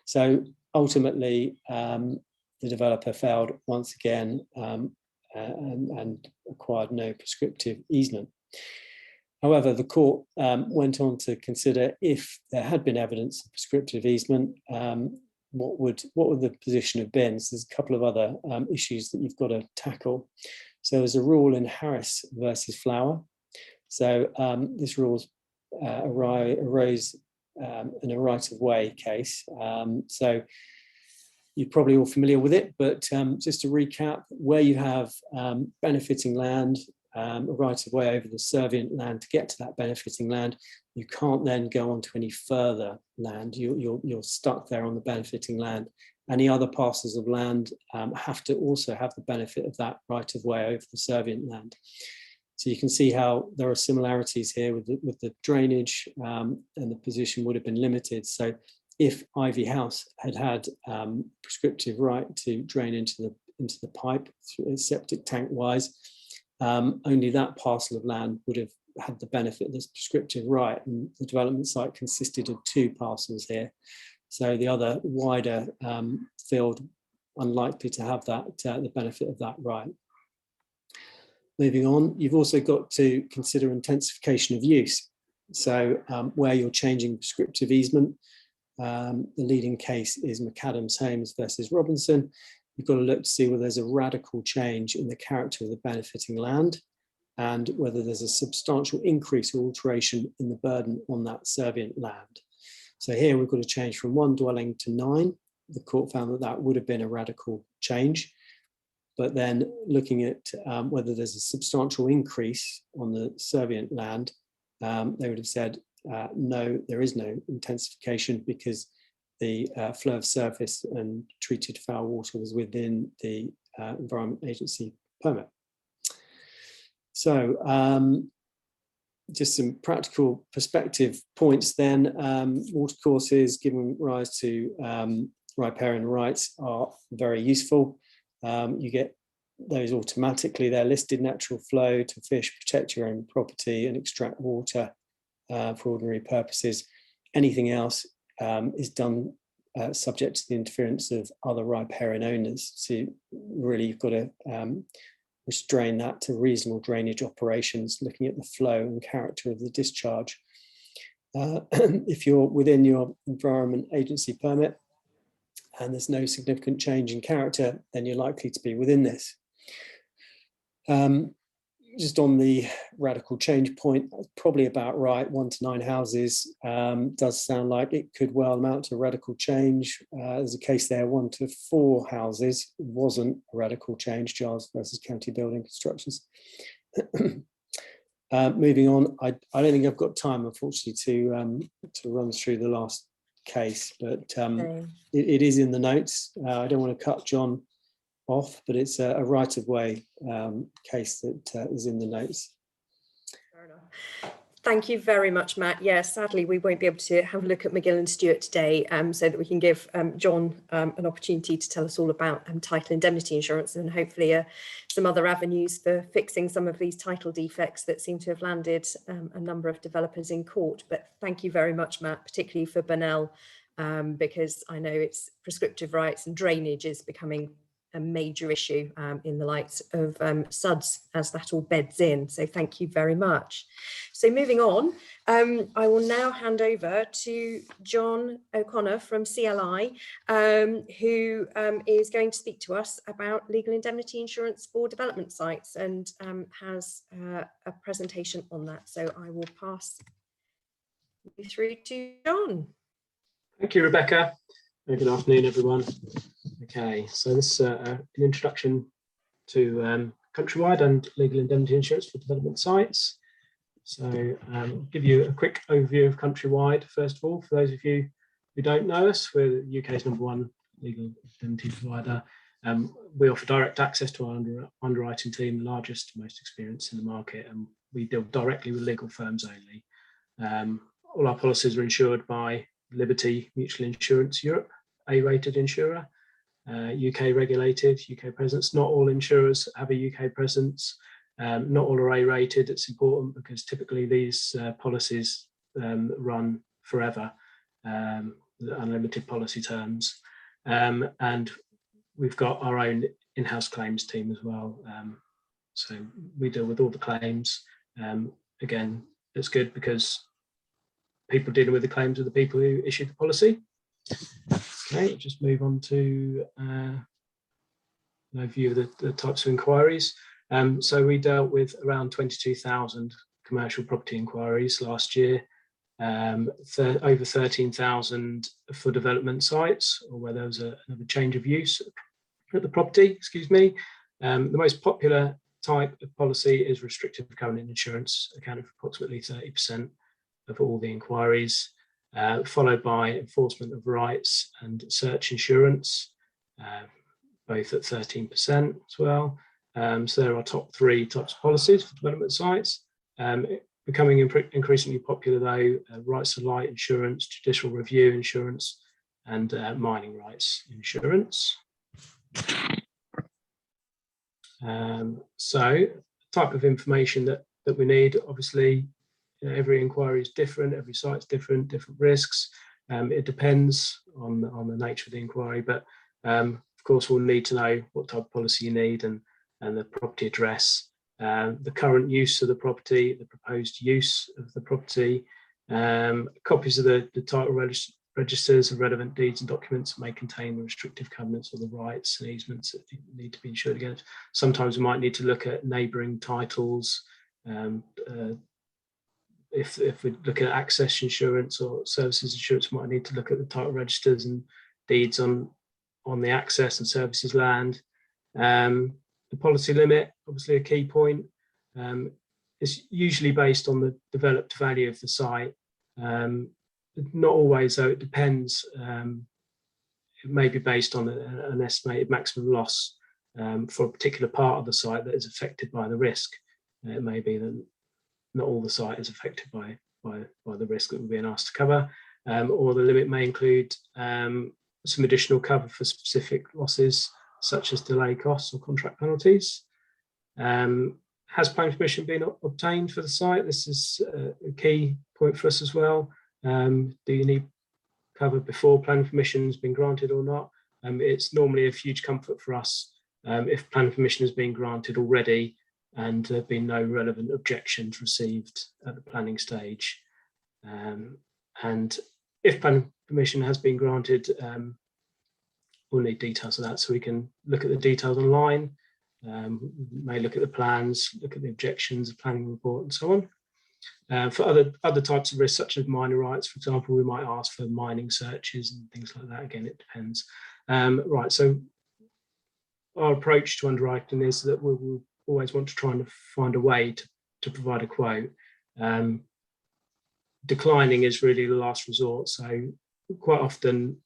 So ultimately, the developer failed once again and acquired no prescriptive easement. However, the court went on to consider if there had been evidence of prescriptive easement, what would the position have been? So there's a couple of other issues that you've got to tackle. So there's a rule in Harris versus Flower. So this rule arose in a right-of-way case. So you're probably all familiar with it, but just to recap, where you have benefiting land, a right-of-way over the servient land to get to that benefiting land, you can't then go on to any further land. You're stuck there on the benefiting land. Any other parcels of land have to also have the benefit of that right-of-way over the servient land. So you can see how there are similarities here with the drainage, and the position would have been limited. So if Ivy House had prescriptive right to drain into the pipe, septic tank wise, only that parcel of land would have had the benefit of this prescriptive right, and the development site consisted of 2 parcels here. So the other wider field unlikely to have that the benefit of that right. Moving on, you've also got to consider intensification of use. So where you're changing prescriptive easement, the leading case is McAdams Homes versus Robinson. You've got to look to see whether there's a radical change in the character of the benefiting land and whether there's a substantial increase or alteration in the burden on that servient land. So here we've got to change from 1 dwelling to 9. The court found that that would have been a radical change. But then looking at whether there's a substantial increase on the servient land, they would have said, no, there is no intensification because the flow of surface and treated foul water was within the Environment Agency permit. So just some practical perspective points then. Watercourses giving rise to riparian rights are very useful. You get those automatically. They're listed: natural flow to fish, protect your own property and extract water for ordinary purposes. Anything else is done subject to the interference of other riparian owners. So really you've got to restrain that to reasonable drainage operations, looking at the flow and character of the discharge. If you're within your Environment Agency permit and there's no significant change in character, then you're likely to be within this. Just on the radical change point, that's probably about right. 1 to 9 houses does sound like it could well amount to radical change. There's a case there, 1 to 4 houses wasn't a radical change, Giles versus County Building Constructions. Moving on, I don't think I've got time, unfortunately, to run through the last case, but it is in the notes. I don't want to cut John off, but it's a right-of-way case that is in the notes. Fair enough. Thank you very much, Matt. Yeah, sadly, we won't be able to have a look at McGill and Stewart today, so that we can give John an opportunity to tell us all about title indemnity insurance and hopefully some other avenues for fixing some of these title defects that seem to have landed a number of developers in court. But thank you very much, Matt, particularly for Burnell, because I know it's prescriptive rights and drainage is becoming a major issue in the likes of SUDS as that all beds in. So thank you very much. So moving on, I will now hand over to John O'Connor from CLI, who is going to speak to us about legal indemnity insurance for development sites and has a presentation on that. So I will pass you through to John. Thank you, Rebecca. Good afternoon, everyone. Okay, so this is an introduction to Countrywide and legal indemnity insurance for development sites. So I'll give you a quick overview of Countrywide. First of all, for those of you who don't know us, we're the UK's #1 legal indemnity provider. We offer direct access to our underwriting team, the largest, most experienced in the market, and we deal directly with legal firms only. All our policies are insured by Liberty Mutual Insurance Europe, A-rated insurer. UK regulated, UK presence. Not all insurers have a UK presence. Not all are A rated. It's important because typically these policies run forever, unlimited policy terms. And we've got our own in-house claims team as well. So we deal with all the claims. Again, it's good because people dealing with the claims are the people who issued the policy. Okay, just move on to an overview of the types of inquiries. So we dealt with around 22,000 commercial property inquiries last year, over 13,000 for development sites or where there was another change of use at the property, excuse me. The most popular type of policy is restrictive covenant insurance, accounting for approximately 30% of all the inquiries, followed by enforcement of rights and search insurance, both at 13% as well. So there are top 3 types of policies for development sites. Becoming increasingly popular though, rights to light insurance, judicial review insurance, and mining rights insurance. So type of information that we need, obviously, every inquiry is different, every site's different risks. It depends on the nature of the inquiry, but of course we'll need to know what type of policy you need and the property address, the current use of the property, the proposed use of the property, copies of the title registers of relevant deeds and documents may contain the restrictive covenants or the rights and easements that need to be insured against. Sometimes we might need to look at neighbouring titles. If we're looking at access insurance or services insurance, we might need to look at the title registers and deeds on the access and services land. The policy limit, obviously a key point, is usually based on the developed value of the site. Not always, though, it depends. It may be based on an estimated maximum loss for a particular part of the site that is affected by the risk. It may be that not all the site is affected by the risk that we're being asked to cover, or the limit may include some additional cover for specific losses, such as delay costs or contract penalties. Has planning permission been obtained for the site? This is a key point for us as well. Do you need cover before planning permission has been granted or not? It's normally a huge comfort for us if planning permission has been granted already and there have been no relevant objections received at the planning stage. And if planning permission has been granted, we'll need details of that so we can look at the details online. We may look at the plans, look at the objections, the planning report, and so on. For other types of risks, such as mining rights, for example, we might ask for mining searches and things like that. Again, it depends. Right, so our approach to underwriting is that we'll always want to try and find a way to provide a quote. Declining is really the last resort. So quite often,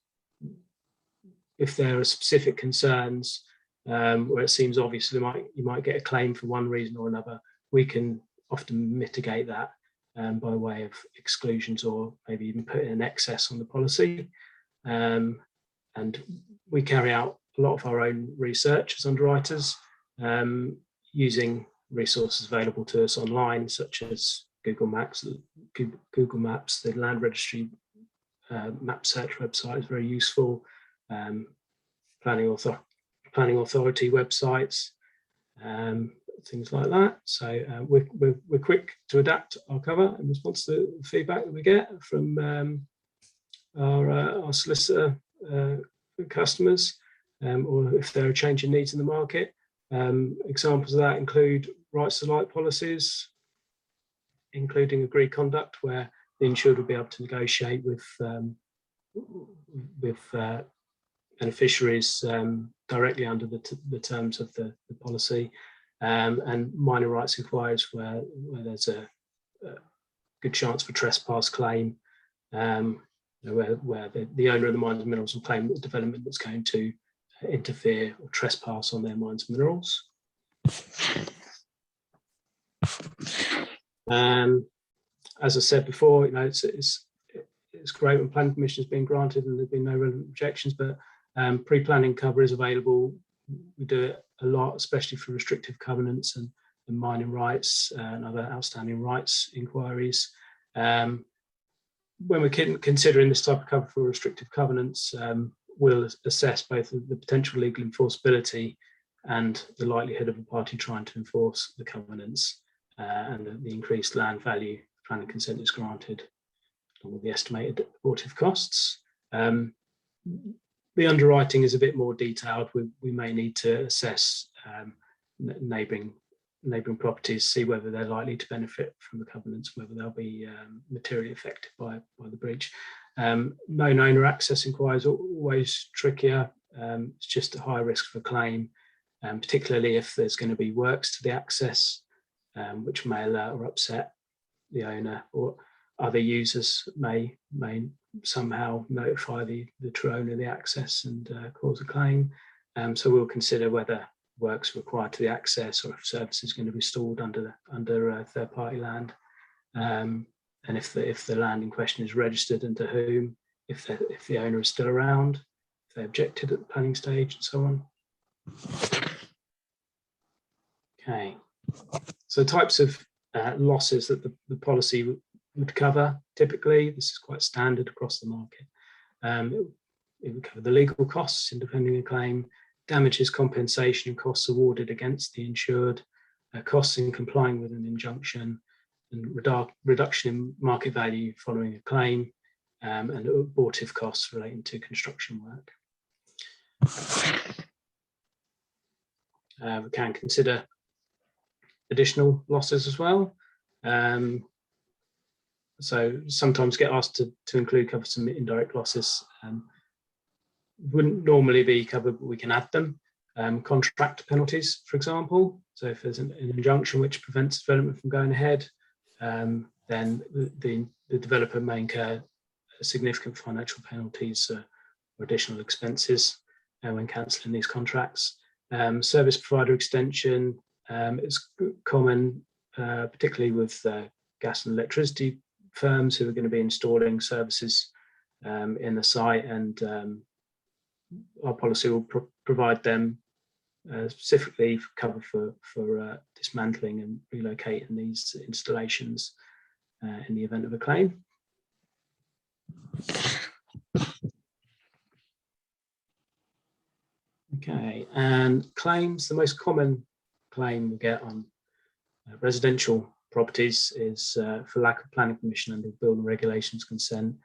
if there are specific concerns where it seems obvious you might get a claim for one reason or another, we can often mitigate that by way of exclusions or maybe even put in an excess on the policy. And we carry out a lot of our own research as underwriters, using resources available to us online, such as Google Maps, the Land Registry map search website is very useful. Planning authority websites, things like that. So we're quick to adapt our cover in response to the feedback that we get from our solicitor customers, or if there are changing needs in the market. Examples of that include rights to light policies, including agreed conduct, where the insured will be able to negotiate with beneficiaries directly under the terms of the policy, and minor rights inquiries where there's a good chance for trespass claim, where the owner of the mines and minerals will claim that the development that's going to interfere or trespass on their mines and minerals. As I said before, it's great when planning permission has been granted and there's been no relevant objections, but Pre-planning cover is available. We do it a lot, especially for restrictive covenants and mining rights and other outstanding rights inquiries. When we're considering this type of cover for restrictive covenants, we'll assess both the potential legal enforceability and the likelihood of a party trying to enforce the covenants and the increased land value if planning consent is granted, along with the estimated abortive costs. The underwriting is a bit more detailed. We may need to assess neighbouring properties, see whether they're likely to benefit from the covenants, whether they'll be materially affected by the breach. Known owner access inquiries are always trickier. It's just a high risk for claim, particularly if there's going to be works to the access, which may alert or upset the owner, or other users may somehow notify the true owner of the access and cause a claim. So we'll consider whether works required to the access or if service is going to be stored under third-party land, and if the land in question is registered and to whom, if the owner is still around, if they objected at the planning stage, and so on. Okay, so types of losses that the policy would cover. Typically, this is quite standard across the market. It would cover the legal costs in defending a claim, damages, compensation and costs awarded against the insured, costs in complying with an injunction, and reduction in market value following a claim, and abortive costs relating to construction work. We can consider additional losses as well. So sometimes get asked to include cover some indirect losses. Wouldn't normally be covered, but we can add them. Contract penalties, for example. So if there's an injunction which prevents development from going ahead, then the developer may incur significant financial penalties or additional expenses when cancelling these contracts. Service provider extension is common, particularly with gas and electricity firms who are going to be installing services in the site, and our policy will provide them specifically cover for dismantling and relocating these installations in the event of a claim. Okay, and claims. The most common claim we get on residential properties is for lack of planning permission under building regulations consent,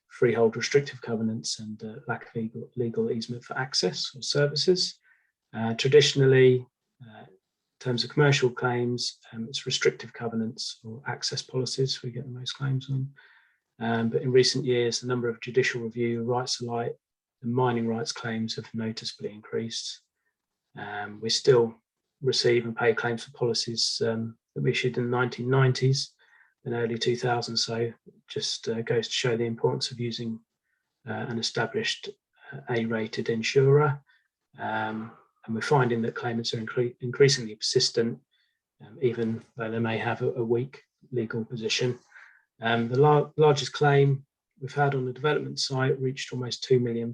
freehold restrictive covenants, and lack of legal easement for access or services. Traditionally, in terms of commercial claims, it's restrictive covenants or access policies we get the most claims on. But in recent years, the number of judicial review, rights of light, and mining rights claims have noticeably increased. We still receive and pay claims for policies that we issued in the 1990s and early 2000s. So it just goes to show the importance of using an established A-rated insurer. And we're finding that claimants are increasingly persistent, even though they may have a weak legal position. The largest claim we've had on the development site reached almost £2 million.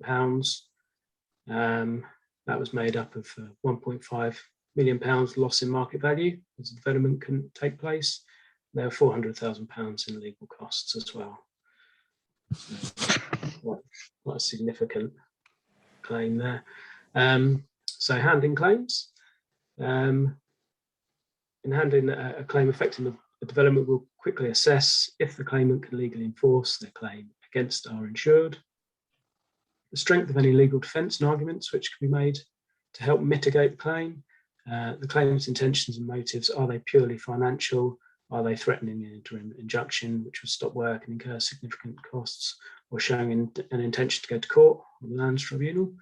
That was made up of £1.5 million loss in market value as the development couldn't take place. There were £400,000 in legal costs as well. Quite a significant claim there. So handling claims. In handling a claim affecting the development, we'll quickly assess if the claimant can legally enforce their claim against our insured, the strength of any legal defence and arguments which can be made to help mitigate the claim, the claimant's intentions and motives. Are they purely financial? Are they threatening an interim injunction which will stop work and incur significant costs, or showing an intention to go to court or the Lands Tribunal?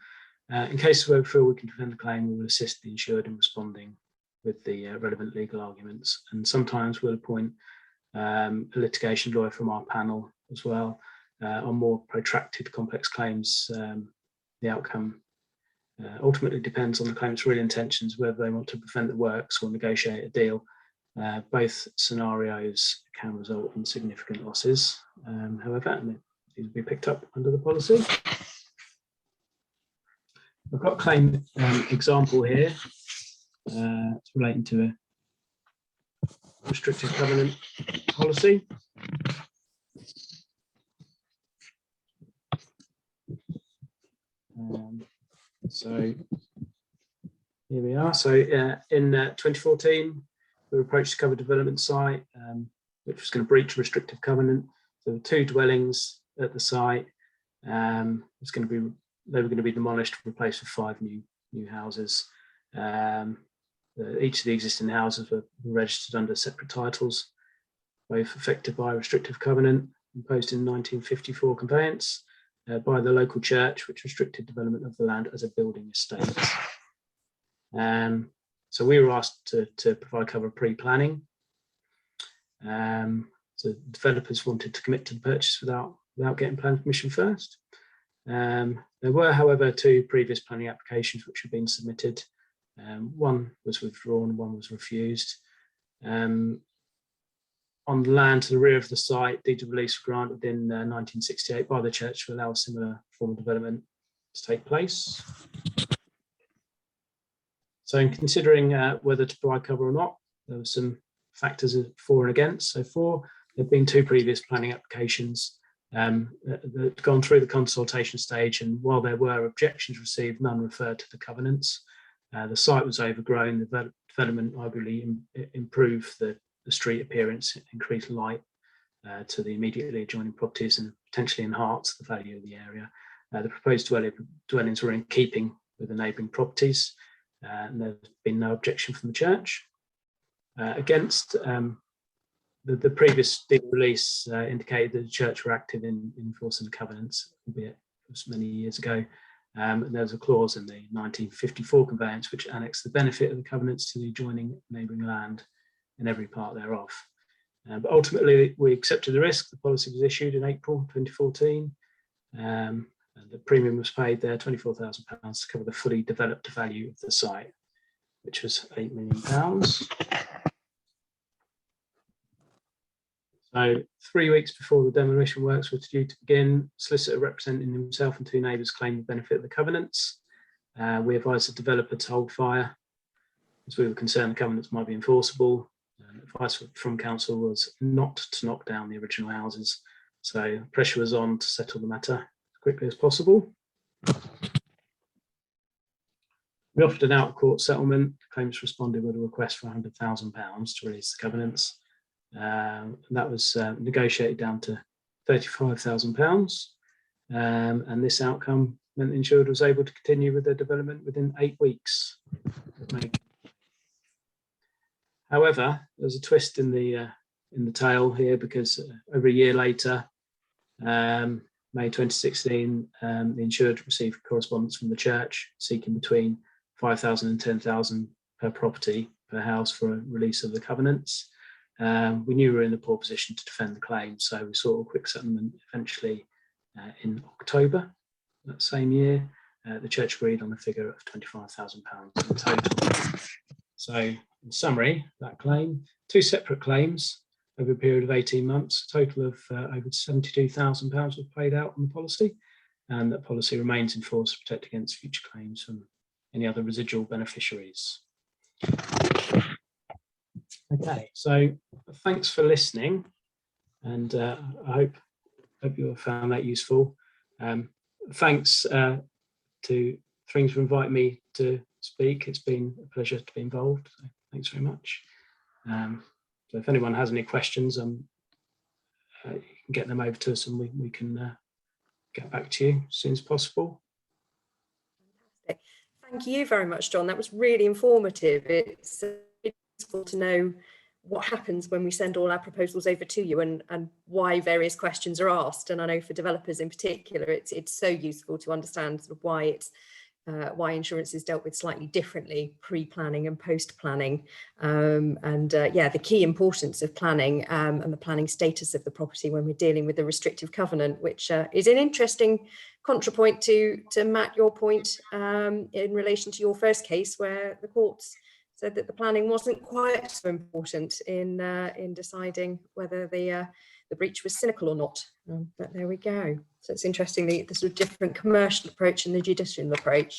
In cases where we feel we can defend the claim, we will assist the insured in responding with the relevant legal arguments, and sometimes we'll appoint a litigation lawyer from our panel as well. On more protracted complex claims, the outcome ultimately depends on the claimant's real intentions, whether they want to prevent the works or negotiate a deal. Both scenarios can result in significant losses, however, and these will be picked up under the policy. I've got a claim example here. It's relating to a restrictive covenant policy. So here we are. So in 2014, we were approached to cover development site, which was going to breach a restrictive covenant. So there were 2 dwellings at the site. They were going to be demolished and replaced with 5 new houses. Each of the existing houses were registered under separate titles, both affected by a restrictive covenant imposed in 1954 conveyance by the local church, which restricted development of the land as a building estate. So we were asked to provide cover pre-planning. So developers wanted to commit to the purchase without getting planning permission first. There were, however, 2 previous planning applications which had been submitted. One was withdrawn, one was refused. On the land to the rear of the site, deed of release was granted in 1968 by the church to allow a similar form of development to take place. So in considering whether to provide cover or not, there were some factors of for and against. So there have been 2 previous planning applications that had gone through the consultation stage, and while there were objections received, none referred to the covenants. The site was overgrown. The development arguably improved the street appearance, increased light to the immediately adjoining properties, and potentially enhanced the value of the area. The proposed dwellings were in keeping with the neighbouring properties, and there's been no objection from the church. Against the previous deed release indicated that the church were active in enforcing the covenants, albeit it was many years ago. And there was a clause in the 1954 conveyance which annexed the benefit of the covenants to the adjoining neighbouring land in every part thereof. But ultimately, we accepted the risk. The policy was issued in April 2014. And the premium was paid there, £24,000 to cover the fully developed value of the site, which was £8 million. So 3 weeks before the demolition works were due to begin, solicitor representing himself and 2 neighbours claimed the benefit of the covenants. We advised the developer to hold fire, as we were concerned the covenants might be enforceable. Advice from council was not to knock down the original houses, so pressure was on to settle the matter as quickly as possible. We offered an out-of-court settlement. The claimants responded with a request for £100,000 to release the covenants. That was negotiated down to £35,000, and this outcome meant the insured was able to continue with their development within 8 weeks. However, there's a twist in the tale here, because over a year later, May 2016, the insured received correspondence from the church seeking between £5,000 and £10,000 per property per house for a release of the covenants. We knew we were in a poor position to defend the claim, so we sought a quick settlement. Eventually, in October that same year, the church agreed on a figure of £25,000 in total. So, in summary, that claim, 2 separate claims over a period of 18 months, a total of over £72,000 was paid out on the policy, and that policy remains in force to protect against future claims from any other residual beneficiaries. Okay, so thanks for listening, and I hope you have found that useful. Thanks to Thrings for inviting me to speak. It's been a pleasure to be involved. So thanks very much. So if anyone has any questions, you can get them over to us, and we can get back to you as soon as possible. Fantastic. Thank you very much, John. That was really informative. It's useful to know what happens when we send all our proposals over to you, and why various questions are asked. And I know for developers in particular, it's so useful to understand sort of why insurance is dealt with slightly differently pre-planning and post-planning, yeah, the key importance of planning and the planning status of the property when we're dealing with the restrictive covenant, which is an interesting contrapoint to Matt, your point in relation to your first case, where the courts said that the planning wasn't quite so important in deciding whether the breach was cynical or not. But there we go. So it's interesting the sort of different commercial approach and the judicial approach.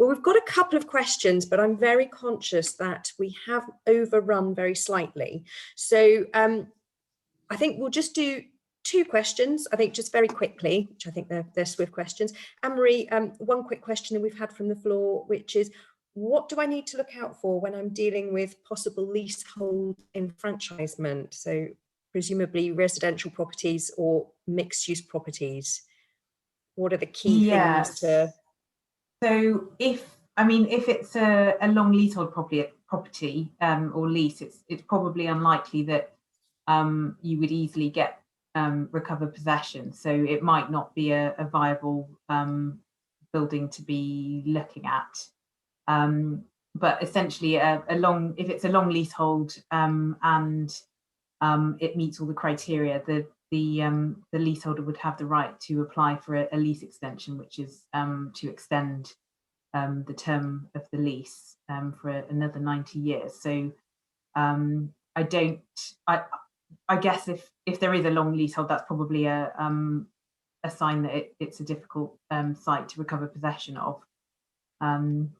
Well, we've got a couple of questions, but I'm very conscious that we have overrun very slightly. So I think we'll just do 2 questions, I think just very quickly, which I think they're swift questions. Anne-Marie, one quick question that we've had from the floor, which is, what do I need to look out for when I'm dealing with possible leasehold enfranchisement? So presumably residential properties or mixed use properties. What are the key things to... So if it's a long leasehold property or lease, it's probably unlikely that you would easily get recover possession. So it might not be a viable building to be looking at. But essentially, if it's a long leasehold and it meets all the criteria, the leaseholder would have the right to apply for a lease extension, which is to extend the term of the lease for another 90 years. So I guess if there is a long leasehold, that's probably a sign that it's a difficult site to recover possession of. I'm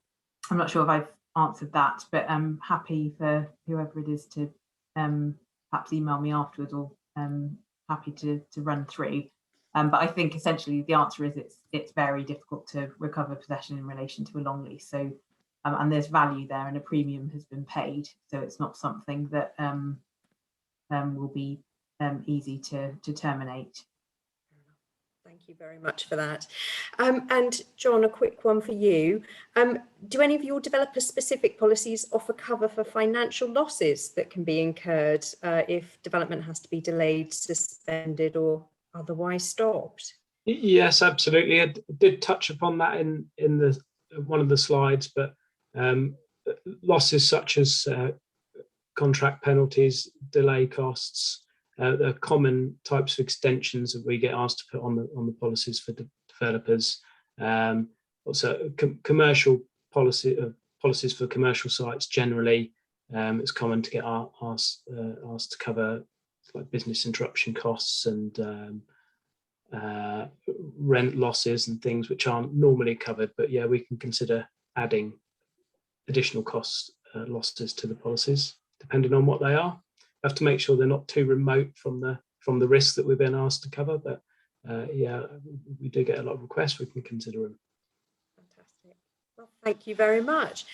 not sure if I've answered that, but I'm happy for whoever it is to perhaps email me afterwards, or happy to run through. But I think essentially the answer is it's very difficult to recover possession in relation to a long lease. So and there's value there, and a premium has been paid, so it's not something that will be easy to terminate. Thank you very much for that. And John, a quick one for you. Do any of your developer-specific policies offer cover for financial losses that can be incurred if development has to be delayed, suspended, or otherwise stopped? Yes, absolutely. I did touch upon that in the one of the slides, but losses such as contract penalties, delay costs, the common types of extensions that we get asked to put on the policies for developers. Also, commercial policies for commercial sites generally. It's common to get asked to cover like business interruption costs and rent losses and things which aren't normally covered. But yeah, we can consider adding additional costs, losses to the policies, depending on what they are. We have to make sure they're not too remote from the risks that we've been asked to cover. But yeah, we do get a lot of requests. We can consider them. Fantastic. Well, thank you very much.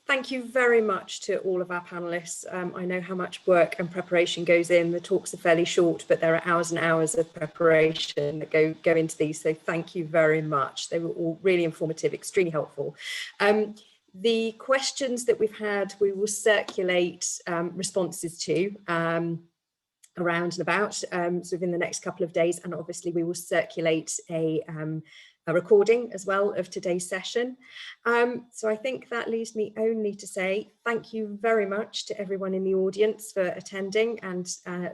Thank you very much to all of our panelists. I know how much work and preparation goes in. The talks are fairly short, but there are hours and hours of preparation that go into these. So thank you very much. They were all really informative, extremely helpful. The questions that we've had, we will circulate responses to around and about sort of in the next couple of days, and obviously we will circulate a recording as well of today's session. So I think that leaves me only to say thank you very much to everyone in the audience for attending and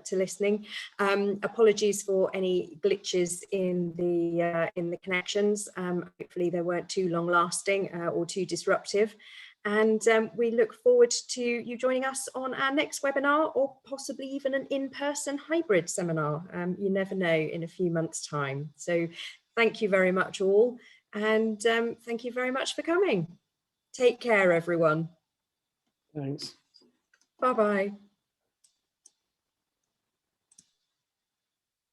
to listening. Apologies for any glitches in the connections. Hopefully they weren't too long lasting or too disruptive. And we look forward to you joining us on our next webinar, or possibly even an in-person hybrid seminar. You never know, in a few months' time. So thank you very much all, and thank you very much for coming. Take care, everyone. Thanks. Bye-bye.